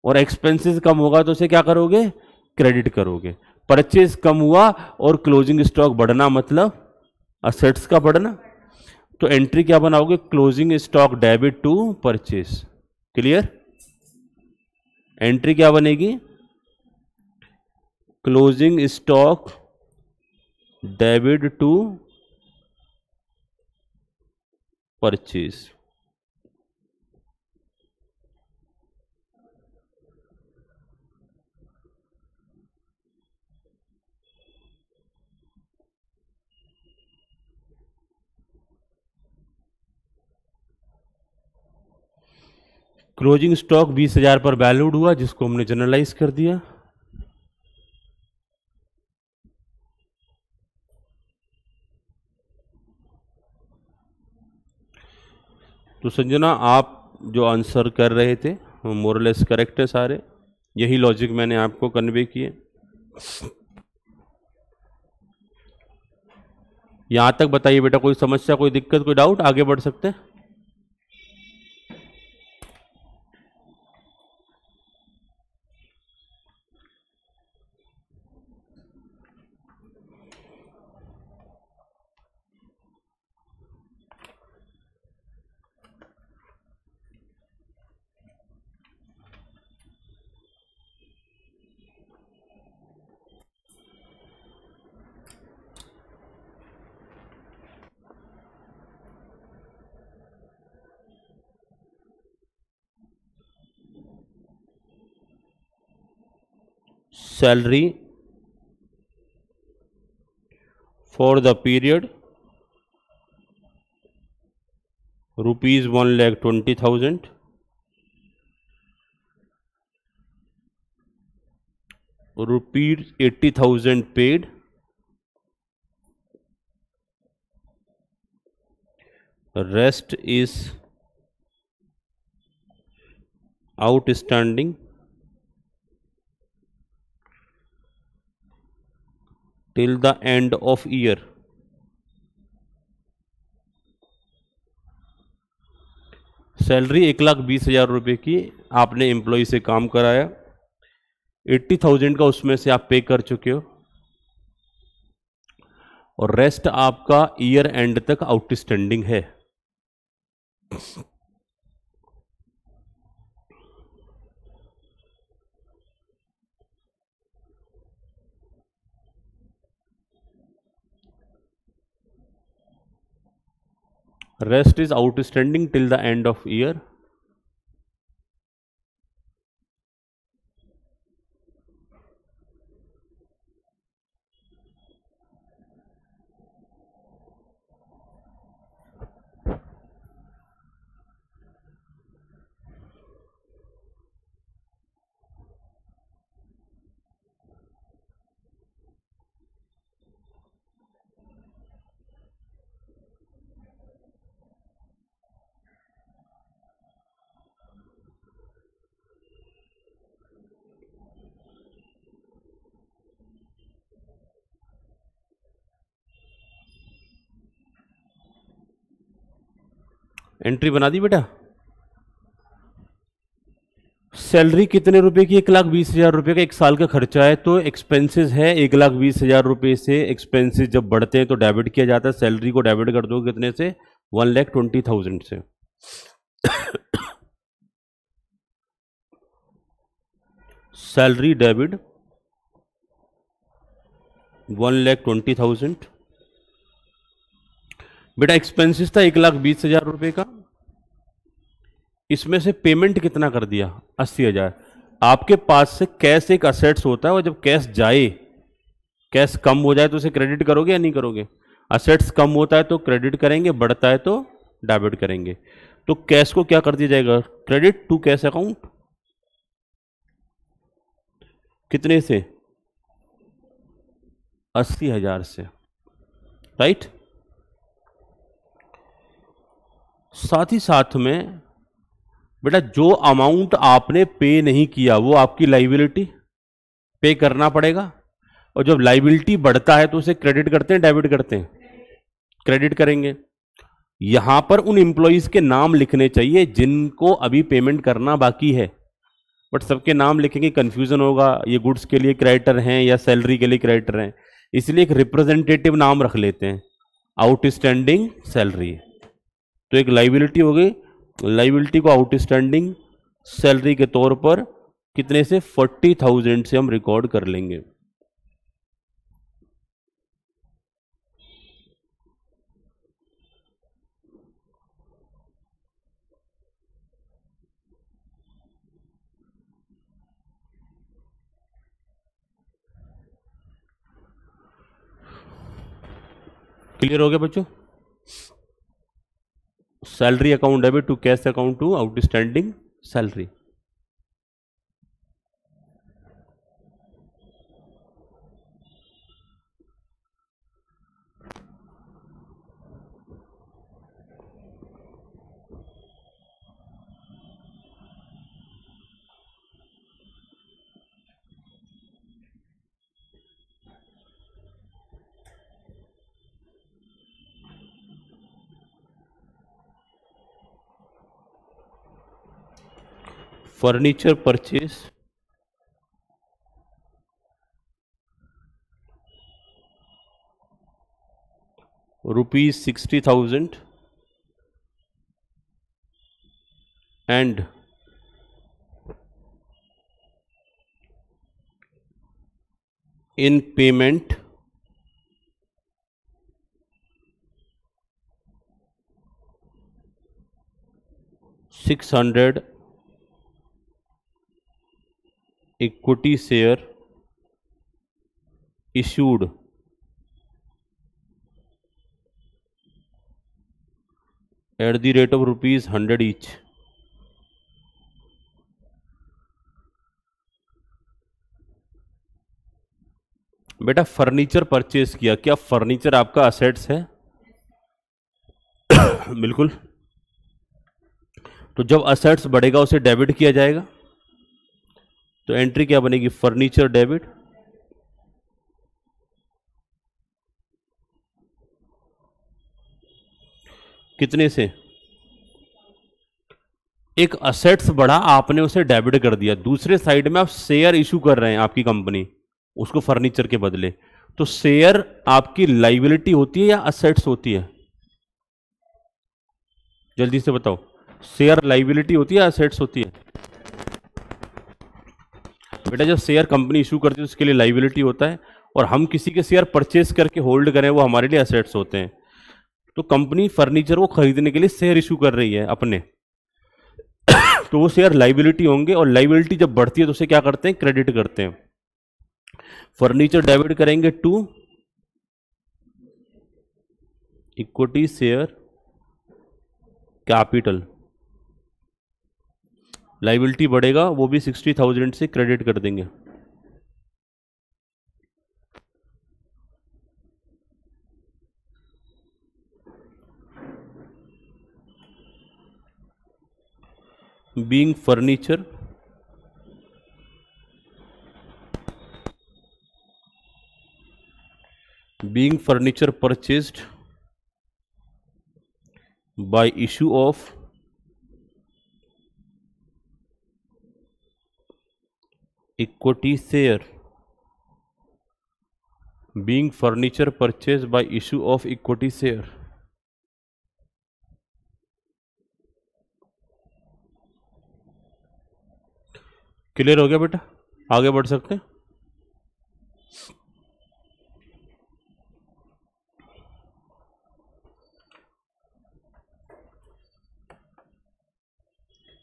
और एक्सपेंसेस कम होगा तो उसे क्या करोगे? क्रेडिट करोगे। परचेज कम हुआ और क्लोजिंग स्टॉक बढ़ना मतलब असेट्स का बढ़ना। तो एंट्री क्या बनाओगे? Closing stock debit to purchase. Clear? Entry क्या बनेगी? Closing stock debit to purchase. Closing stock 20,000 पर वैल्यूड हुआ, जिसको हमने जनरलाइज कर दिया। तो संजना, आप जो आंसर कर रहे थे वो मोरलेस करेक्ट है सारे। यही लॉजिक मैंने आपको कन्वे किए। यहां तक बताइए बेटा, कोई समस्या, कोई दिक्कत, कोई डाउट? आगे बढ़ सकते हैं। Salary for the period rupees 1,20,000, rupees 80,000 paid, rest is outstanding till the end of year। Salary 1,20,000 रुपए की आपने एम्प्लॉय से काम कराया, 80,000 का उसमें से आप पे कर चुके हो और रेस्ट आपका ईयर एंड तक आउटस्टैंडिंग है। Rest is outstanding till the end of year। Entry बना दी बेटा। सैलरी कितने रुपए की? 1,20,000 रुपये का एक साल का खर्चा है, तो एक्सपेंसेस है 1,20,000 रुपये से। एक्सपेंसेस जब बढ़ते हैं तो डेबिट किया जाता है, सैलरी को डेबिट कर दो कितने से? 1,20,000 से। Salary debit 1,20,000। बेटा एक्सपेंसेस था 1,20,000 रुपये का, इसमें से पेमेंट कितना कर दिया? 80,000। आपके पास से कैश एक असेट्स होता है, और जब कैश जाए, कैश कम हो जाए तो उसे क्रेडिट करोगे या नहीं करोगे? असेट्स कम होता है तो क्रेडिट करेंगे, बढ़ता है तो डेबिट करेंगे। तो कैश को क्या कर दिया जाएगा? Credit to cash account. कितने से? 80,000 से, राइट। साथ ही साथ में बेटा जो अमाउंट आपने पे नहीं किया वो आपकी लाइबिलिटी, पे करना पड़ेगा। और जब लाइबिलिटी बढ़ता है तो उसे क्रेडिट करते हैं डेबिट करते हैं? क्रेडिट करेंगे। यहां पर उन एम्प्लॉइज के नाम लिखने चाहिए जिनको अभी पेमेंट करना बाकी है, बट सबके नाम लिखेंगे कंफ्यूजन होगा, ये गुड्स के लिए क्रेडिटर हैं या सैलरी के लिए क्रेडिटर हैं, इसलिए एक रिप्रेजेंटेटिव नाम रख लेते हैं, आउटस्टैंडिंग सैलरी। तो एक लाइबिलिटी हो गई, लाइबिलिटी को आउटस्टैंडिंग सैलरी के तौर पर कितने से? 40,000 से हम रिकॉर्ड कर लेंगे। क्लियर हो गया बच्चों? Salary account debit to cash account to outstanding salary. Furniture purchase ₹60,000 and in payment $600 equity share issued at the rate of ₹100 each। बेटा फर्नीचर परचेज किया, क्या फर्नीचर आपका असेट्स है? बिल्कुल। तो जब असेट्स बढ़ेगा उसे डेबिट किया जाएगा, तो एंट्री क्या बनेगी? Furniture debit. कितने से? एक असेट्स बढ़ा, आपने उसे डेबिट कर दिया, दूसरे साइड में आप शेयर इशू कर रहे हैं आपकी कंपनी उसको फर्नीचर के बदले, तो शेयर आपकी लाइबिलिटी होती है या असेट्स होती है? जल्दी से बताओ, शेयर लाइबिलिटी होती है या असेट्स होती है? बेटा जब शेयर कंपनी इशू करती है तो उसके लिए लाइबिलिटी होता है, और हम किसी के शेयर परचेस करके होल्ड करें वो हमारे लिए असेट्स होते हैं। तो कंपनी फर्नीचर को खरीदने के लिए शेयर इशू कर रही है अपने, तो वो शेयर लाइबिलिटी होंगे, और लाइबिलिटी जब बढ़ती है तो उसे क्या करते हैं? क्रेडिट करते हैं। फर्नीचर डेबिट करेंगे to equity share capital. Liability बढ़ेगा, वो भी 60,000 से क्रेडिट कर देंगे। Being furniture purchased by issue of equity share, being furniture purchased by issue of equity share. Clear हो गया बेटा? आगे बढ़ सकते हैं।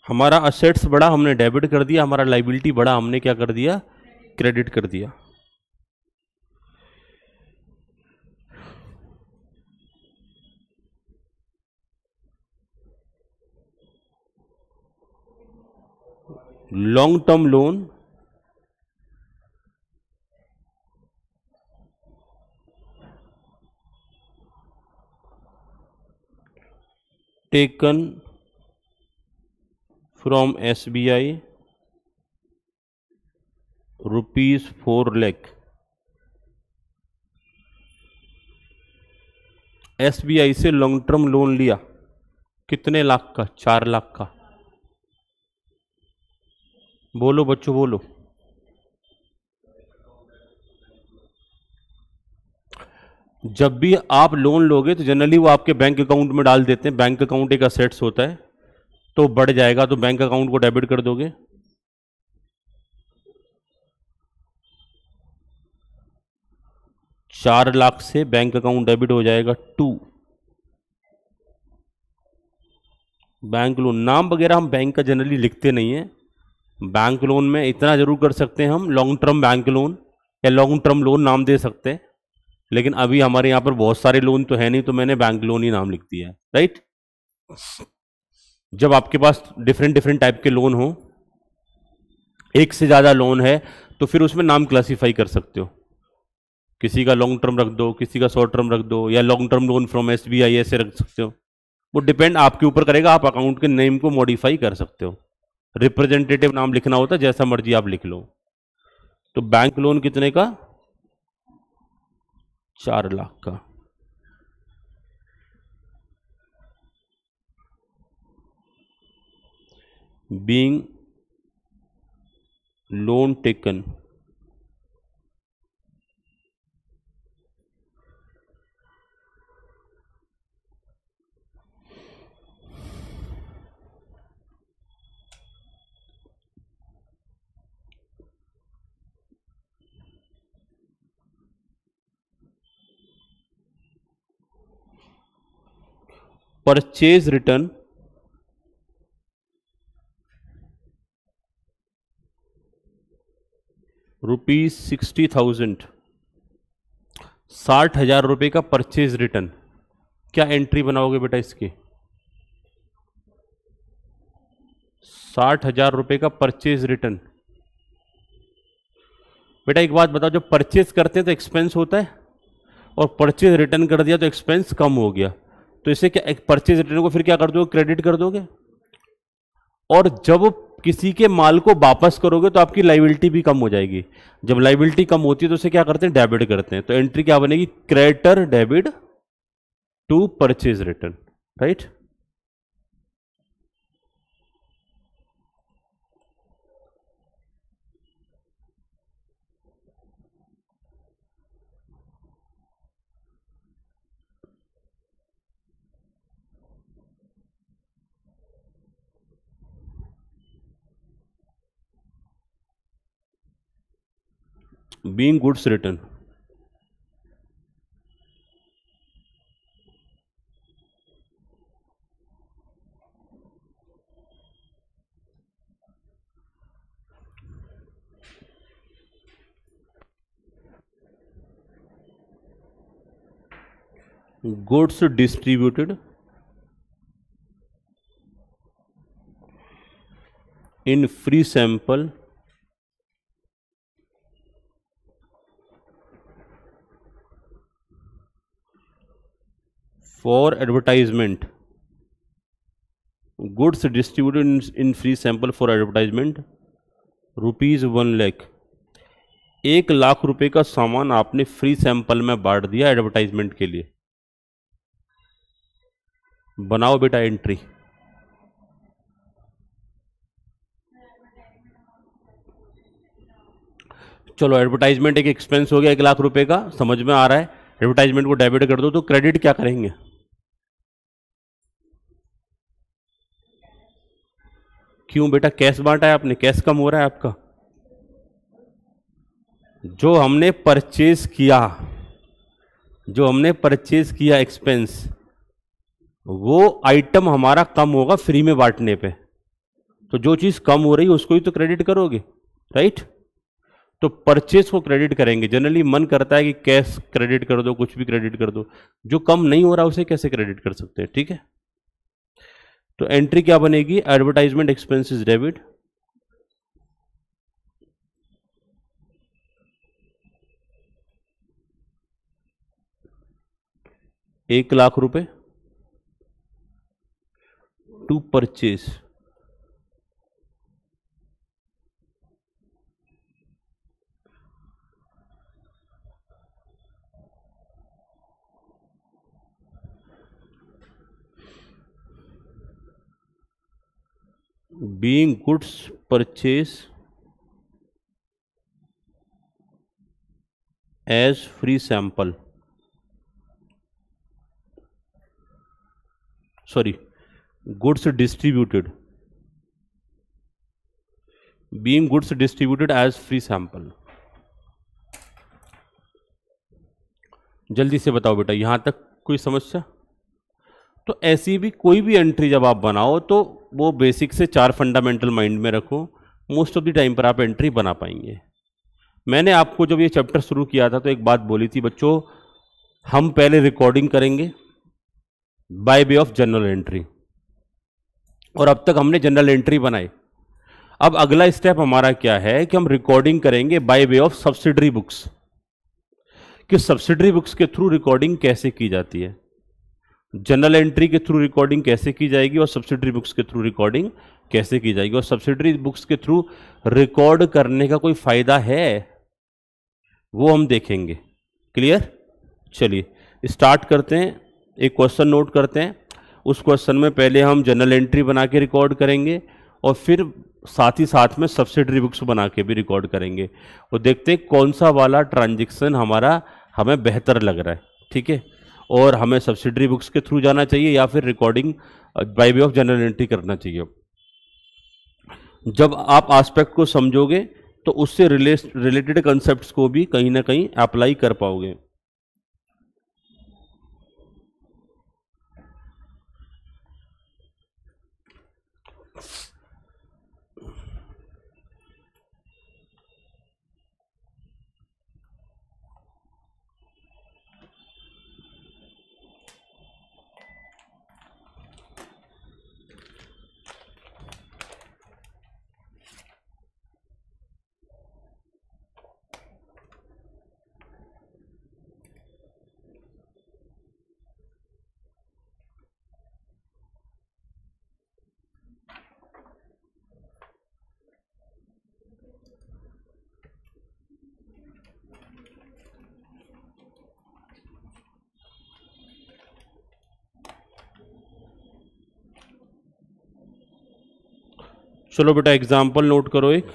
हमारा असेट्स बढ़ा, हमने डेबिट कर दिया, हमारा लाइबिलिटी बढ़ा, हमने क्या कर दिया? क्रेडिट कर दिया। Long term loan taken from SBI ₹4 lakh. SBI से लॉन्ग टर्म लोन लिया, कितने लाख का? 4 लाख का। बोलो बच्चों बोलो। जब भी आप लोन लोगे तो जनरली वो आपके बैंक अकाउंट में डाल देते हैं। बैंक अकाउंट एक असेट्स होता है, तो बढ़ जाएगा तो बैंक अकाउंट को डेबिट कर दोगे। चार लाख से बैंक अकाउंट डेबिट हो जाएगा 2। बैंक लोन नाम वगैरह हम बैंक का जनरली लिखते नहीं है। बैंक लोन में इतना जरूर कर सकते हैं हम, लॉन्ग टर्म बैंक लोन या लॉन्ग टर्म लोन नाम दे सकते हैं, लेकिन अभी हमारे यहाँ पर बहुत सारे लोन तो है नहीं, तो मैंने बैंक लोन ही नाम लिख दिया है। राइट? जब आपके पास डिफरेंट डिफरेंट टाइप के लोन हो, एक से ज्यादा लोन है, तो फिर उसमें नाम क्लासिफाई कर सकते हो। किसी का लॉन्ग टर्म रख दो, किसी का शॉर्ट टर्म रख दो, या long term loan from SBI ऐसे रख सकते हो। वो डिपेंड आपके ऊपर करेगा, आप अकाउंट के नेम को मॉडिफाई कर सकते हो। रिप्रेजेंटेटिव नाम लिखना होता है, जैसा मर्जी आप लिख लो। तो बैंक लोन कितने का? 4 लाख का। Being loan taken purchase return ₹60,000, 60,000 रुपये का परचेज रिटर्न। क्या एंट्री बनाओगे बेटा इसकी? 60,000 रुपये का परचेज रिटर्न। बेटा एक बात बताओ, जब परचेज करते हैं तो एक्सपेंस होता है, और परचेज रिटर्न कर दिया तो एक्सपेंस कम हो गया, तो इसे क्या, परचेज रिटर्न को फिर क्या कर दोगे? क्रेडिट कर दोगे। और जब किसी के माल को वापस करोगे तो आपकी लाइबिलिटी भी कम हो जाएगी। जब लाइबिलिटी कम होती है तो उसे क्या करते हैं? डेबिट करते हैं। तो एंट्री क्या बनेगी? Creditor debit to purchase return. Right? Being goods return, goods distributed in free sample for advertisement, goods distributed in free sample for advertisement ₹1 lakh. 1 lakh रुपए का सामान आपने फ्री सैंपल में बांट दिया एडवर्टाइजमेंट के लिए। बनाओ बेटा एंट्री। चलो एडवर्टाइजमेंट एक एक्सपेंस हो गया 1,00,000 रुपए का, समझ में आ रहा है। एडवर्टाइजमेंट को डेबिट कर दो, तो क्रेडिट क्या करेंगे? क्यों बेटा, कैश बांटा है आपने, कैश कम हो रहा है आपका। जो हमने परचेज किया, जो हमने परचेज किया एक्सपेंस, वो आइटम हमारा कम होगा फ्री में बांटने पे। तो जो चीज कम हो रही है उसको ही तो क्रेडिट करोगे, राइट। तो परचेज को क्रेडिट करेंगे। जनरली मन करता है कि कैश क्रेडिट कर दो, कुछ भी क्रेडिट कर दो, जो कम नहीं हो रहा उसे कैसे क्रेडिट कर सकते हैं, ठीक है। तो एंट्री क्या बनेगी, advertisement expenses debit, ₹1,00,000 to purchase. Being goods purchase as free sample, sorry, goods distributed, being goods distributed as free sample. जल्दी से बताओ बेटा, यहां तक कोई समस्या? तो ऐसी भी कोई भी एंट्री जब आप बनाओ तो वो बेसिक से 4 फंडामेंटल माइंड में रखो, मोस्ट ऑफ द टाइम पर आप एंट्री बना पाएंगे। मैंने आपको जब ये चैप्टर शुरू किया था तो एक बात बोली थी बच्चों, हम पहले रिकॉर्डिंग करेंगे by way of general entry, और अब तक हमने जनरल एंट्री बनाई। अब अगला स्टेप हमारा क्या है कि हम रिकॉर्डिंग करेंगे by way of subsidiary books, कि सब्सिडरी बुक्स के थ्रू रिकॉर्डिंग कैसे की जाती है, जनरल एंट्री के थ्रू रिकॉर्डिंग कैसे की जाएगी और सब्सिडरी बुक्स के थ्रू रिकॉर्डिंग कैसे की जाएगी, और सब्सिडरी बुक्स के थ्रू रिकॉर्ड करने का कोई फायदा है वो हम देखेंगे। क्लियर? चलिए स्टार्ट करते हैं। एक क्वेश्चन नोट करते हैं। उस क्वेश्चन में पहले हम जनरल एंट्री बना के रिकॉर्ड करेंगे और फिर साथ ही साथ में सब्सिडरी बुक्स बना के भी रिकॉर्ड करेंगे, और देखते हैं कौन सा वाला ट्रांजैक्शन हमारा हमें बेहतर लग रहा है, ठीक है। और हमें सब्सिडरी बुक्स के थ्रू जाना चाहिए या फिर recording by way of general entry करना चाहिए। जब आप एस्पेक्ट को समझोगे तो उससे रिलेटेड कंसेप्ट्स को भी कहीं ना कहीं अप्लाई कर पाओगे। चलो बेटा एग्जाम्पल नोट करो एक।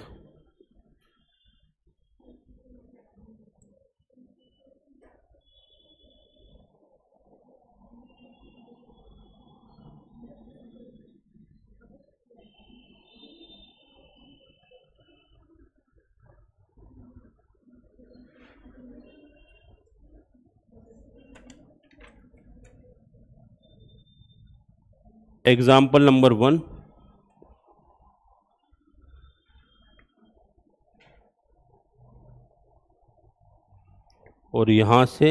एग्जाम्पल नंबर 1, और यहां से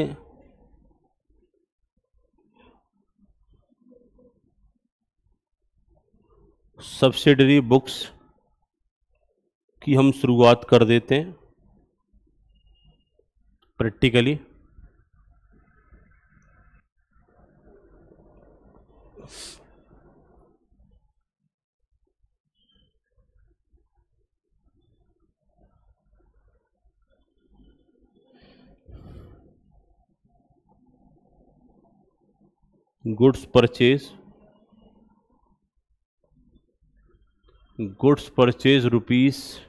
सब्सिडरी बुक्स की हम शुरुआत कर देते हैं practically. Goods purchase goods purchase rupees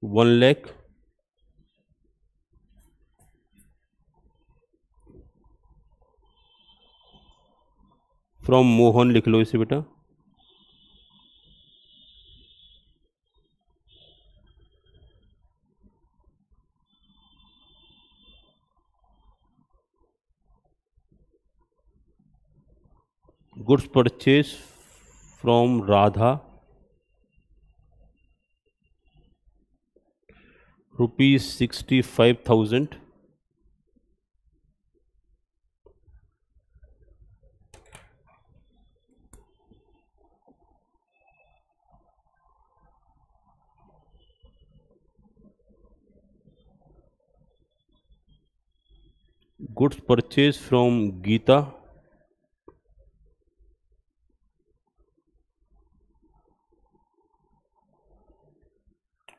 1 lakh from Mohan, लिख लो इसे बेटा। Goods purchase from Radha ₹65,000। Goods purchase from Geeta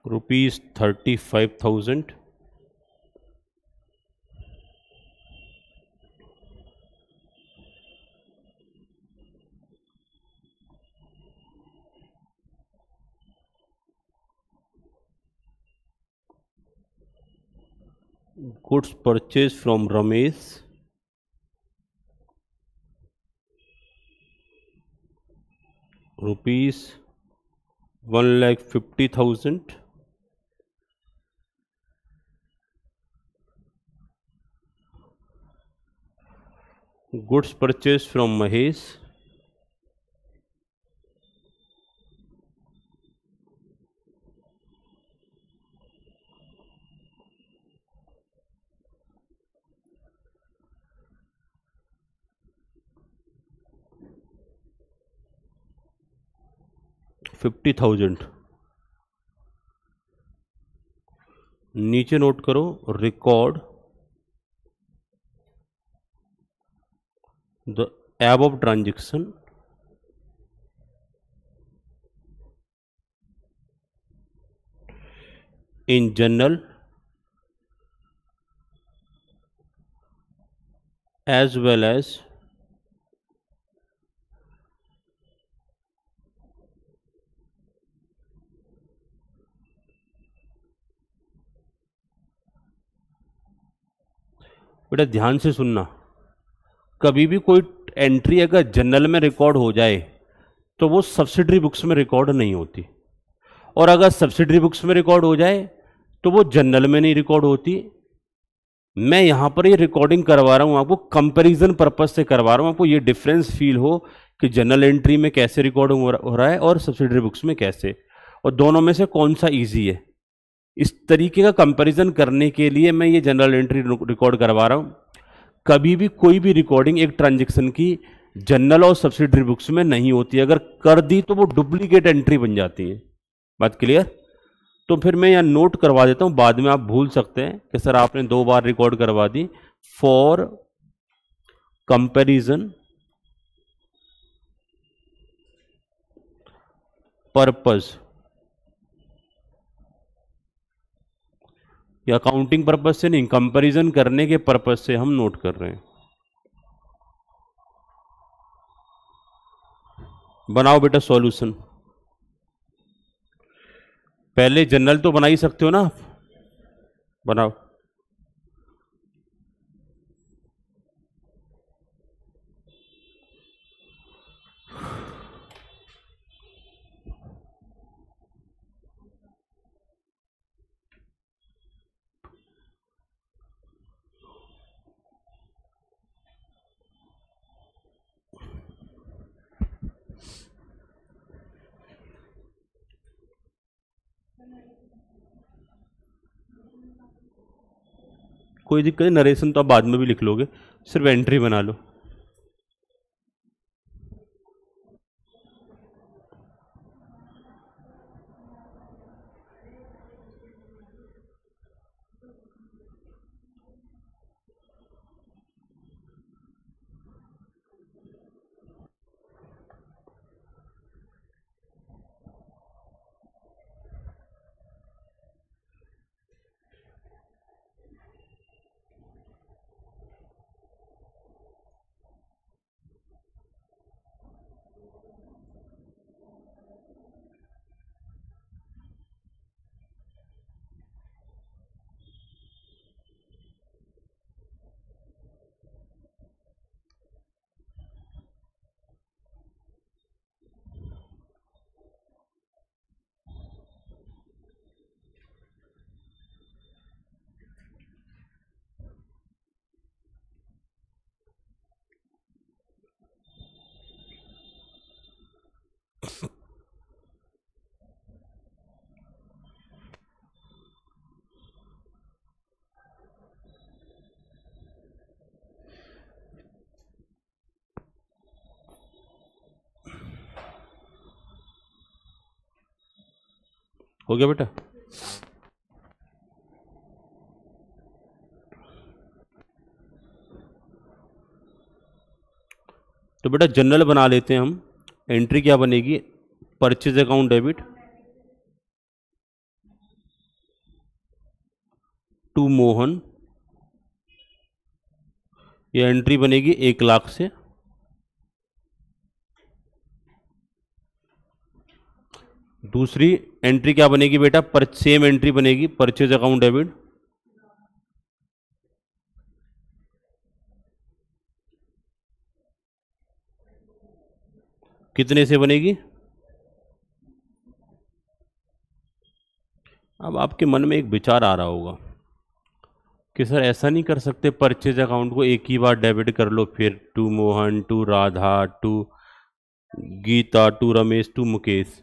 ₹35,000। Goods purchase from Ramesh ₹1,50,000। Goods purchase from Mahesh $50,000। नीचे नोट करो, record the above transaction in journal as well as बेटा ध्यान से सुनना, कभी भी कोई एंट्री अगर जर्नल में रिकॉर्ड हो जाए तो वो सब्सिडरी बुक्स में रिकॉर्ड नहीं होती, और अगर सब्सिडरी बुक्स में रिकॉर्ड हो जाए तो वो जर्नल में नहीं रिकॉर्ड होती। मैं यहाँ पर ये रिकॉर्डिंग करवा रहा हूँ आपको, कंपैरिजन पर्पस से करवा रहा हूँ, आपको ये डिफरेंस फील हो कि जर्नल एंट्री में कैसे रिकॉर्ड हो रहा है और सब्सिडरी बुक्स में कैसे, और दोनों में से कौन सा ईजी है। इस तरीके का कंपैरिजन करने के लिए मैं ये जनरल एंट्री रिकॉर्ड करवा रहा हूँ। कभी भी कोई भी रिकॉर्डिंग एक ट्रांजैक्शन की जनरल और सब्सिडरी बुक्स में नहीं होती, अगर कर दी तो वो डुप्लीकेट एंट्री बन जाती है। बात क्लियर? तो फिर मैं यहाँ नोट करवा देता हूँ, बाद में आप भूल सकते हैं कि सर आपने 2 बार रिकॉर्ड करवा दी। फॉर कंपैरिजन पर्पस, या अकाउंटिंग पर्पस से नहीं, कंपैरिजन करने के पर्पस से हम नोट कर रहे हैं। बनाओ बेटा सॉल्यूशन। पहले जनरल तो बना ही सकते हो ना आप, बनाओ। कोई दिक्कत नहीं, नरेशन तो आप बाद में भी लिख लोगे, सिर्फ एंट्री बना लो। हो गया बेटा? तो बेटा जनरल बना लेते हैं हम। एंट्री क्या बनेगी? Purchase account debit to Mohan, ये एंट्री बनेगी 1,00,000 से। दूसरी एंट्री क्या बनेगी बेटा? सेम एंट्री बनेगी परचेज अकाउंट डेबिट कितने से बनेगी? अब आपके मन में एक विचार आ रहा होगा कि सर ऐसा नहीं कर सकते, परचेज अकाउंट को एक ही बार डेबिट कर लो, फिर to Mohan, to Radha, to Geeta, to Ramesh, to Mukesh.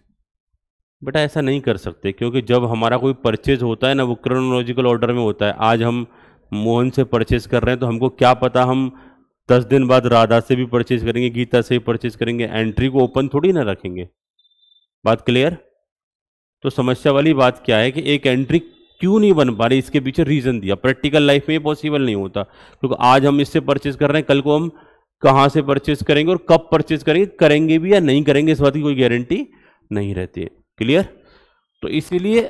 बेटा ऐसा नहीं कर सकते, क्योंकि जब हमारा कोई परचेज होता है ना, वो क्रोनोलॉजिकल ऑर्डर में होता है। आज हम मोहन से परचेज कर रहे हैं, तो हमको क्या पता हम 10 दिन बाद राधा से भी परचेज करेंगे, गीता से भी परचेज करेंगे। एंट्री को ओपन थोड़ी ना रखेंगे। बात क्लियर? तो समस्या वाली बात क्या है कि एक एंट्री क्यों नहीं बन पा रही, इसके पीछे रीजन दिया। प्रैक्टिकल लाइफ में ये पॉसिबल नहीं होता, क्योंकि आज हम इससे परचेज कर रहे हैं, कल को हम कहाँ से परचेज करेंगे और कब परचेज करेंगे, करेंगे भी या नहीं करेंगे, इस बात की कोई गारंटी नहीं रहती है। क्लियर? तो इसीलिए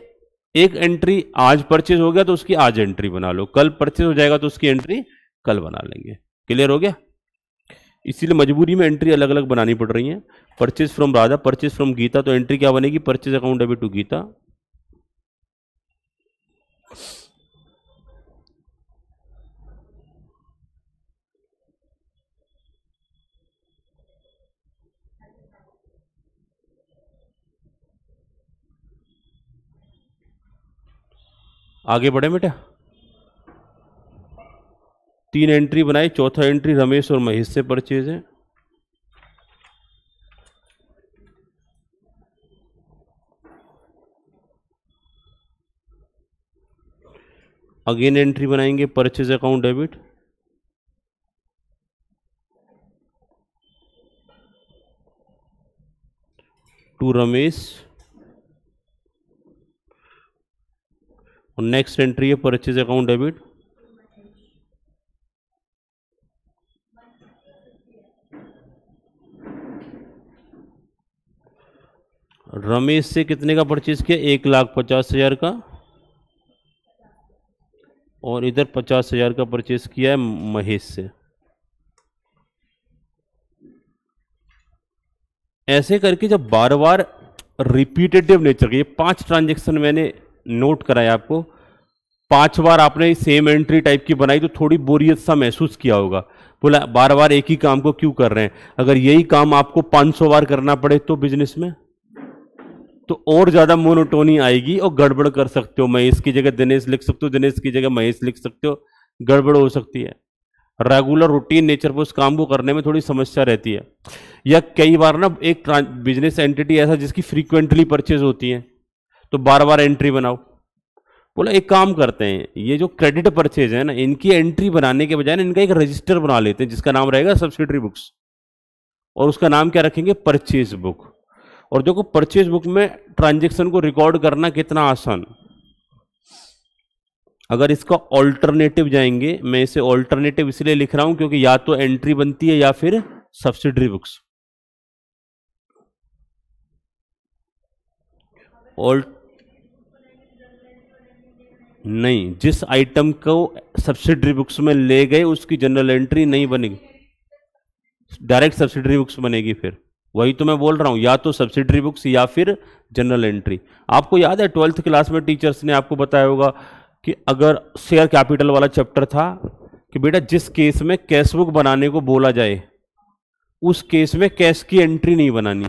एक एंट्री आज परचेज हो गया तो उसकी आज एंट्री बना लो, कल परचेज हो जाएगा तो उसकी एंट्री कल बना लेंगे। क्लियर हो गया? इसीलिए मजबूरी में एंट्री अलग अलग बनानी पड़ रही है। Purchase from Radha, purchase from Geeta, तो एंट्री क्या बनेगी? Purchase account debit to Geeta. आगे बढ़े बेटा। 3 एंट्री बनाई, चौथा एंट्री रमेश और महेश से परचेज है। अगेन एंट्री बनाएंगे purchase account debit to Ramesh, और नेक्स्ट एंट्री है परचेज अकाउंट डेबिट रमेश से कितने का परचेज किया? 1,50,000 का, और इधर 50,000 का परचेज किया है महेश से। ऐसे करके जब बार बार रिपीटेटिव नेचर के, ये 5 ट्रांजेक्शन मैंने नोट कराया आपको, 5 बार आपने सेम एंट्री टाइप की बनाई तो थोड़ी बोरियत सा महसूस किया होगा। बोला बार बार एक ही काम को क्यों कर रहे हैं? अगर यही काम आपको 500 बार करना पड़े तो बिजनेस में तो और ज्यादा मोनोटोनी आएगी और गड़बड़ कर सकते हो। महेश की जगह दिनेश लिख सकते हो, दिनेश की जगह महेश लिख सकते हो, गड़बड़ हो सकती है। रेगुलर रूटीन नेचर पर उस काम को करने में थोड़ी समस्या रहती है। या कई बार ना एक बिजनेस एंटिटी ऐसा जिसकी फ्रीक्वेंटली परचेज होती है, तो बार बार एंट्री बनाओ। बोला एक काम करते हैं, ये जो क्रेडिट परचेज है ना, इनकी एंट्री बनाने के बजाय इनका एक रजिस्टर बना लेते हैं जिसका नाम रहेगा सब्सिडरी बुक्स, और उसका नाम क्या रखेंगे? Purchase book. और देखो परचेज बुक में ट्रांजेक्शन को रिकॉर्ड करना कितना आसान। अगर इसका ऑल्टरनेटिव जाएंगे, मैं इसे ऑल्टरनेटिव इसलिए लिख रहा हूं क्योंकि या तो एंट्री बनती है या फिर सब्सिडरी बुक्स। नहीं, जिस आइटम को सब्सिडरी बुक्स में ले गए उसकी जनरल एंट्री नहीं बनेगी, डायरेक्ट सब्सिडरी बुक्स बनेगी। फिर वही तो मैं बोल रहा हूं, या तो सब्सिडरी बुक्स या फिर जनरल एंट्री। आपको याद है 12th क्लास में टीचर्स ने आपको बताया होगा कि अगर शेयर कैपिटल वाला चैप्टर था कि बेटा जिस केस में कैश बुक बनाने को बोला जाए उस केस में कैश की एंट्री नहीं बनानी,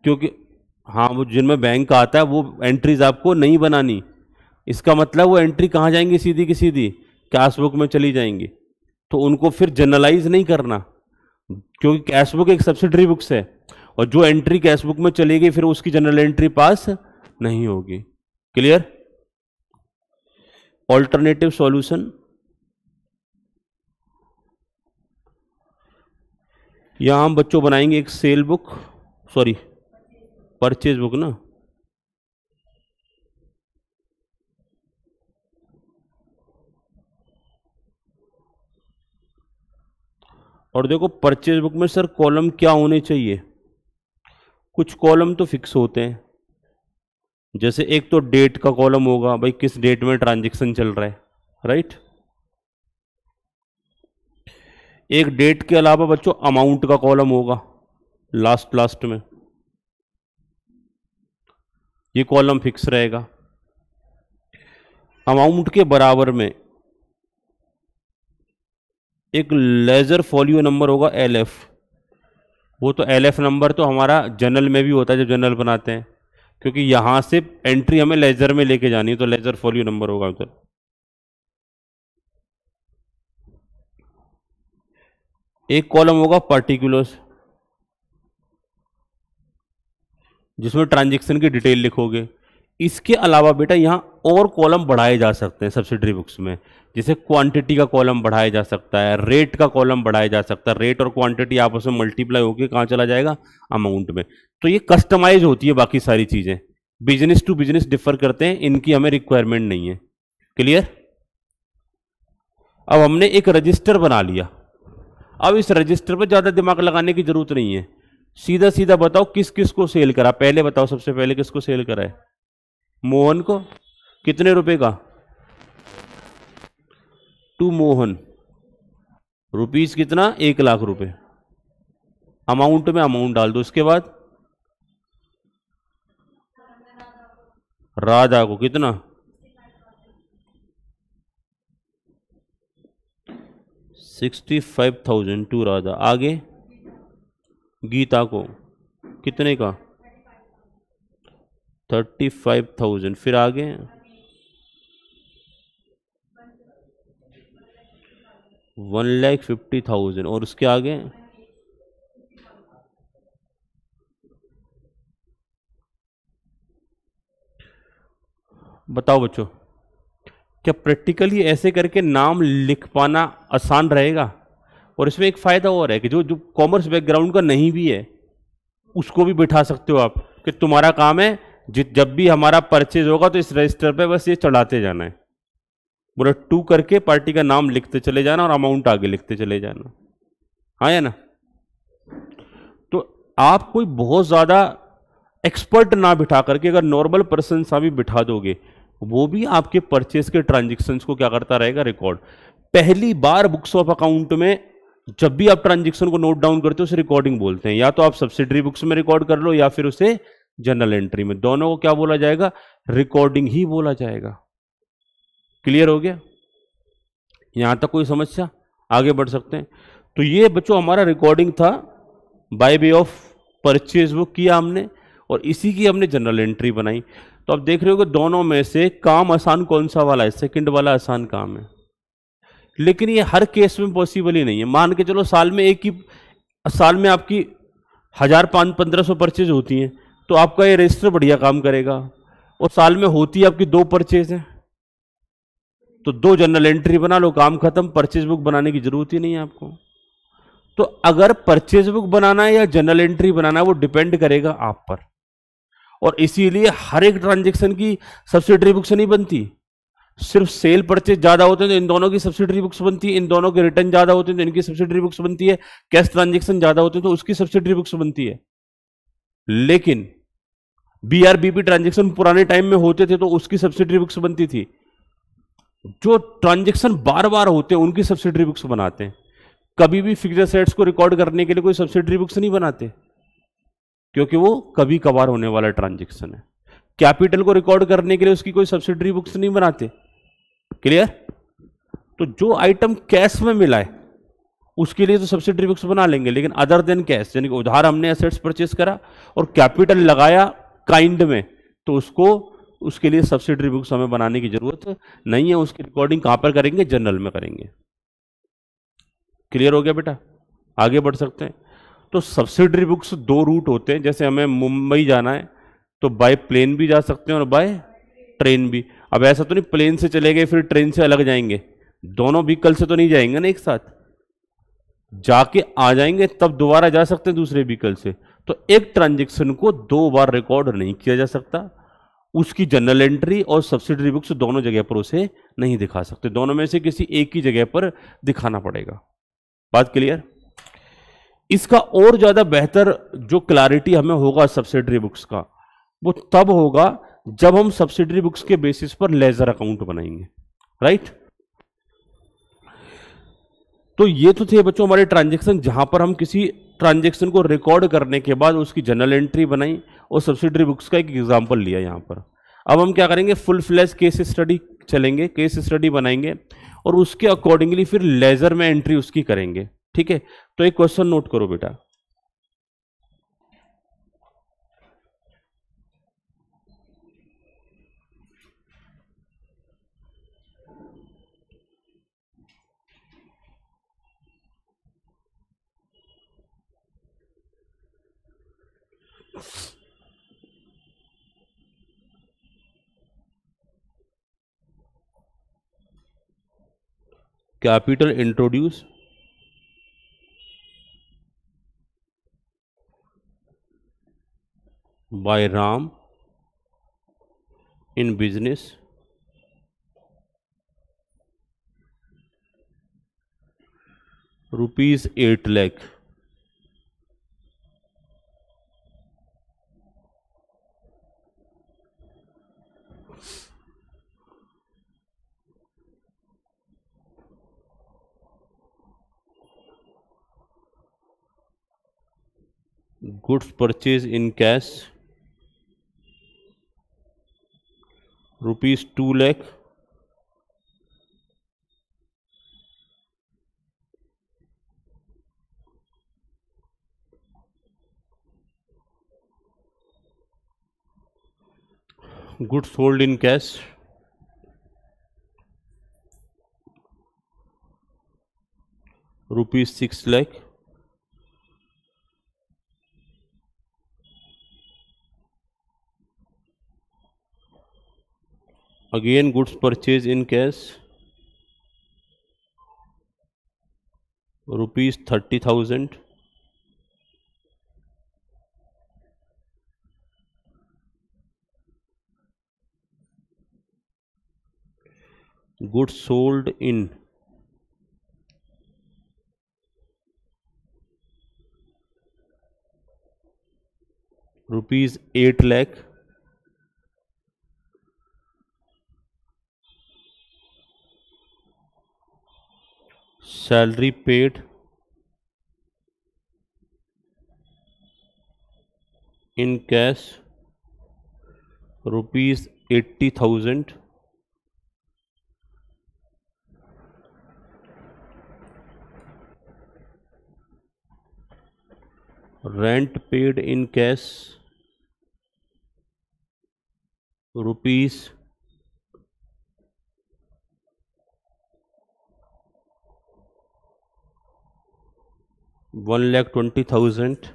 क्योंकि हाँ वो जिनमें बैंक आता है वो एंट्रीज आपको नहीं बनानी। इसका मतलब वो एंट्री कहाँ जाएंगी? सीधी की सीधी कैश बुक में चली जाएंगी। तो उनको फिर जनरलाइज नहीं करना, क्योंकि कैश बुक एक सब्सिडरी बुक्स है, और जो एंट्री कैश बुक में चलेगी फिर उसकी जनरल एंट्री पास नहीं होगी। क्लियर? ऑल्टरनेटिव सॉल्यूशन, यहां हम बच्चों बनाएंगे एक cell book, sorry purchase book ना, और देखो परचेज बुक में सर कॉलम क्या होने चाहिए, कुछ कॉलम तो फिक्स होते हैं, जैसे एक तो डेट का कॉलम होगा, भाई किस डेट में ट्रांजैक्शन चल रहा है, राइट। एक डेट के अलावा बच्चों अमाउंट का कॉलम होगा लास्ट में, ये कॉलम फिक्स रहेगा। अमाउंट के बराबर में एक लेजर फॉलियो नंबर होगा LF, वो तो LF नंबर तो हमारा जर्नल में भी होता है जब जर्नल बनाते हैं, क्योंकि यहां से एंट्री हमें लेजर में लेके जानी है, तो लेजर फॉलियो नंबर होगा उधर। एक कॉलम होगा पर्टिकुलर्स, जिसमें ट्रांजैक्शन की डिटेल लिखोगे। इसके अलावा बेटा यहां और कॉलम बढ़ाए जा सकते हैं सब्सिडरी बुक्स में, जैसे क्वांटिटी का कॉलम बढ़ाया जा सकता है, रेट का कॉलम बढ़ाया जा सकता है। रेट और क्वांटिटी आपस में मल्टीप्लाई होकर कहाँ चला जाएगा, अमाउंट में। तो ये कस्टमाइज होती है, बाकी सारी चीजें बिजनेस टू बिजनेस डिफर करते हैं, इनकी हमें रिक्वायरमेंट नहीं है। क्लियर। अब हमने एक रजिस्टर बना लिया, अब इस रजिस्टर पर ज्यादा दिमाग लगाने की जरूरत नहीं है, सीधा सीधा बताओ किस किस को सेल करा। पहले बताओ, सबसे पहले किसको सेल करा है, मोहन को। कितने रुपए का, टू मोहन, रुपीस कितना, 1,00,000 रुपए। अमाउंट में अमाउंट डाल दो। इसके बाद राधा को कितना, 65,000 टू राधा। आगे गीता को कितने का, 35,000। फिर आगे 1,50,000 और उसके आगे बताओ बच्चों, क्या प्रैक्टिकली ऐसे करके नाम लिख पाना आसान रहेगा? और इसमें एक फायदा और है कि जो कॉमर्स बैकग्राउंड का नहीं भी है उसको भी बिठा सकते हो आप, कि तुम्हारा काम है जब भी हमारा परचेज होगा तो इस रजिस्टर पे बस ये चढ़ाते जाना है, बोले 2 करके पार्टी का नाम लिखते चले जाना और अमाउंट आगे लिखते चले जाना। हाँ या ना। तो आप कोई बहुत ज्यादा एक्सपर्ट ना बिठा करके अगर नॉर्मल पर्सन सा भी बिठा दोगे, वो भी आपके परचेज के ट्रांजैक्शंस को क्या करता रहेगा, रिकॉर्ड। पहली बार बुक्स ऑफ अकाउंट में जब भी आप ट्रांजैक्शन को नोट डाउन करते हो उसे रिकॉर्डिंग बोलते हैं। या तो आप सब्सिडरी बुक्स में रिकॉर्ड कर लो या फिर उसे जर्नल एंट्री में, दोनों को क्या बोला जाएगा, रिकॉर्डिंग ही बोला जाएगा। क्लियर हो गया? यहां तक कोई समस्या? आगे बढ़ सकते हैं। तो ये बच्चों हमारा रिकॉर्डिंग था, by way of purchase book किया हमने और इसी की हमने जनरल एंट्री बनाई। तो अब देख रहे हो कि दोनों में से काम आसान कौन सा वाला है, सेकंड वाला आसान काम है। लेकिन ये हर केस में पॉसिबल ही नहीं है। मान के चलो साल में आपकी 1,000-1,500 परचेज होती हैं, तो आपका ये रजिस्टर बढ़िया काम करेगा। और साल में होती आपकी 2 परचेज है, तो 2 जनरल एंट्री बना लो, काम खत्म। परचेज बुक बनाने की जरूरत ही नहीं है आपको। तो अगर परचेज बुक बनाना है या जनरल एंट्री बनाना है वो डिपेंड करेगा आप पर। और इसीलिए हर एक ट्रांजैक्शन की सब्सिडरी बुक से नहीं बनती। सिर्फ सेल परचेज ज्यादा होते हैं तो इन दोनों की सब्सिडरी बुक्स बनती है, इन दोनों के रिटर्न ज्यादा होते हैं तो इनकी सब्सिडरी बुक्स बनती है, कैश ट्रांजैक्शन ज्यादा होते हैं तो उसकी सब्सिडरी बुक्स बनती है। लेकिन BRBP ट्रांजैक्शन पुराने टाइम में होते थे तो उसकी सब्सिडरी बुक्स बनती थी। जो ट्रांजैक्शन बार बार होते हैं उनकी सब्सिडरी बुक्स बनाते हैं। कभी भी फिक्स्ड एसेट्स को रिकॉर्ड करने के लिए कोई सब्सिडरी बुक्स नहीं बनाते, क्योंकि वो कभी कभार होने वाला ट्रांजैक्शन है। कैपिटल को रिकॉर्ड करने के लिए उसकी कोई सब्सिडरी बुक्स नहीं बनाते। क्लियर? तो जो आइटम कैश में मिला है उसके लिए तो सब्सिडरी बुक्स बना लेंगे, लेकिन अदर देन कैश, यानी कि उधार हमने एसेट्स परचेस करा और कैपिटल लगाया काइंड में, तो उसके लिए सब्सिडरी बुक्स हमें बनाने की जरूरत नहीं है। उसकी रिकॉर्डिंग कहां पर करेंगे, जनरल में करेंगे। क्लियर हो गया बेटा? आगे बढ़ सकते हैं। तो सब्सिडरी बुक्स 2 रूट होते हैं। जैसे हमें मुंबई जाना है तो बाय प्लेन भी जा सकते हैं और बाय ट्रेन भी। अब ऐसा तो नहीं प्लेन से चले गए फिर ट्रेन से अलग जाएंगे, दोनों व्हीकल से तो नहीं जाएंगे ना, एक साथ जाके आ जाएंगे तब दोबारा जा सकते हैं दूसरे व्हीकल से। तो एक ट्रांजैक्शन को 2 बार रिकॉर्ड नहीं किया जा सकता। उसकी जनरल एंट्री और सब्सिडरी बुक्स दोनों जगह पर उसे नहीं दिखा सकते, दोनों में से किसी एक ही जगह पर दिखाना पड़ेगा। बात क्लियर? इसका और ज़्यादा बेहतर जो क्लैरिटी हमें होगा सब्सिडरी बुक्स का, वो तब होगा जब हम सब्सिडरी बुक्स के बेसिस पर लेजर अकाउंट बनाएंगे, राइट। तो ये तो थे बच्चों हमारे ट्रांजैक्शन, जहां पर हम किसी ट्रांजैक्शन को रिकॉर्ड करने के बाद उसकी जनरल एंट्री बनाई और सब्सिडरी बुक्स का एक एग्जांपल लिया यहां पर। अब हम क्या करेंगे, फुल फ्लैश केस स्टडी चलेंगे, केस स्टडी बनाएंगे और उसके अकॉर्डिंगली फिर लेजर में एंट्री उसकी करेंगे, ठीक है। तो एक क्वेश्चन नोट करो बेटा, capital introduce by Ram in business ₹8 lakh। Goods purchase in cash ₹2 lakh। Goods sold in cash ₹6 lakh। Again goods purchase in cash ₹30,000। Goods sold in ₹8 lakh। Salary paid in cash ₹80,000। Rent paid in cash ₹1,20,000।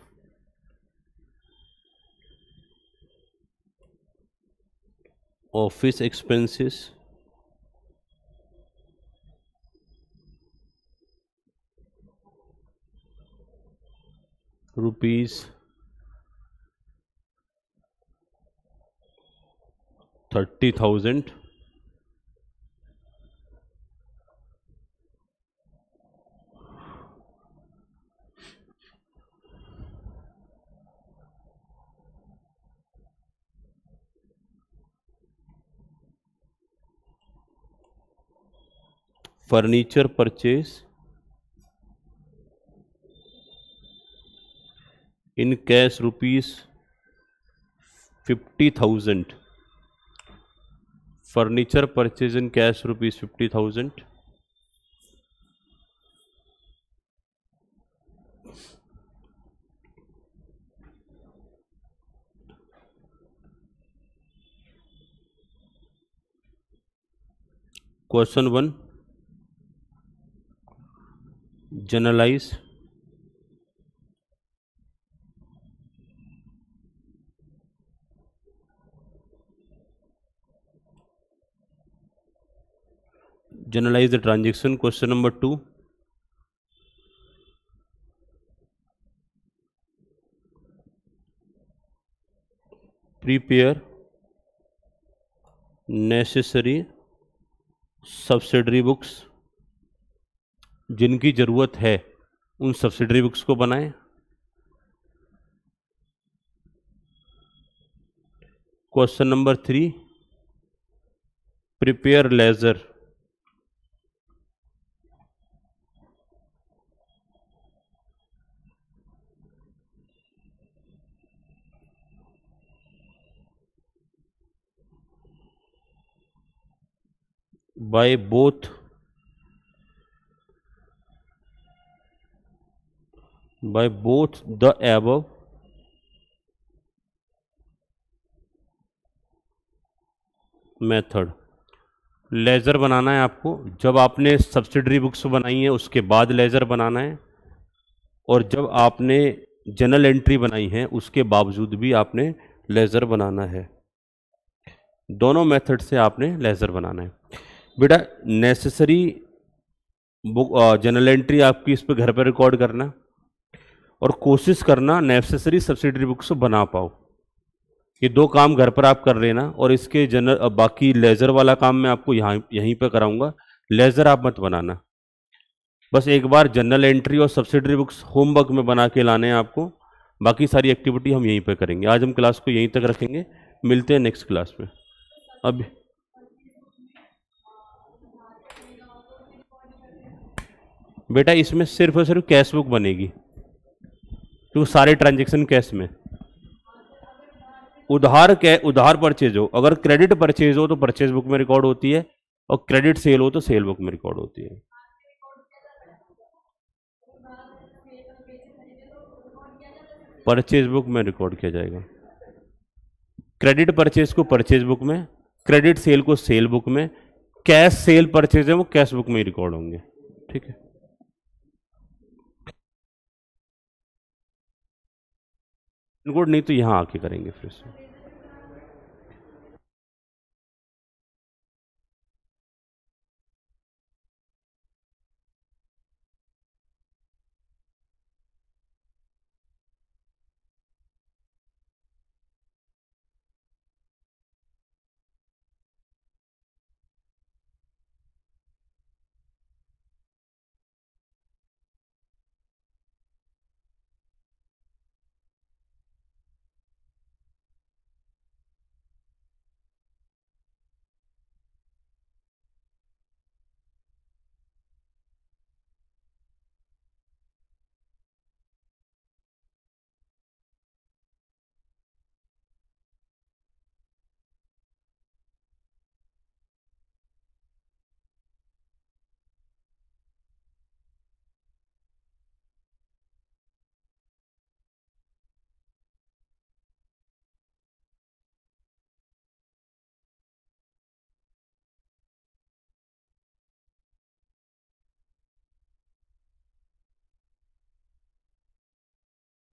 Office expenses ₹30,000। Furniture purchase in cash ₹50,000। Furniture purchase in cash ₹50,000। Question 1, generalize the transaction। Question number 2, prepare necessary subsidiary books, जिनकी ज़रूरत है उन subsidiary books को बनाएं। Question number 3, prepare ledger by both the above method. Ledger बनाना है आपको, जब आपने सब्सिडरी बुक्स बनाई है उसके बाद लेज़र बनाना है, और जब आपने जनरल एंट्री बनाई है उसके बावजूद भी आपने लेज़र बनाना है। दोनों मेथड से आपने लेज़र बनाना है। बेटा नेसेसरी बुक जनरल एंट्री आपकी इस पे घर पे रिकॉर्ड करना, और कोशिश करना नेसेसरी सब्सिडरी बुक्स बना पाओ। ये दो काम घर पर आप कर लेना, और इसके जनरल बाकी लेज़र वाला काम मैं आपको यहीं पे कराऊंगा। लेज़र आप मत बनाना, बस एक बार जनरल एंट्री और सब्सिडरी बुक्स होमवर्क में बना के लाने हैं आपको। बाकी सारी एक्टिविटी हम यहीं पे करेंगे। आज हम क्लास को यहीं तक रखेंगे, मिलते हैं नेक्स्ट क्लास में। अब बेटा इसमें सिर्फ और सिर्फ कैश बुक बनेगी, क्योंकि सारे ट्रांजेक्शन कैश में। उधार परचेज हो, अगर क्रेडिट परचेज हो तो परचेज बुक में रिकॉर्ड होती है, और क्रेडिट सेल हो तो सेल बुक में रिकॉर्ड होती है। परचेज बुक में रिकॉर्ड किया जाएगा। क्रेडिट परचेज को परचेज बुक में, क्रेडिट सेल को सेल बुक में, कैश सेल परचेज है वो कैश बुक में ही रिकॉर्ड होंगे। ठीक है, इनको नहीं तो यहां आके करेंगे फिर से।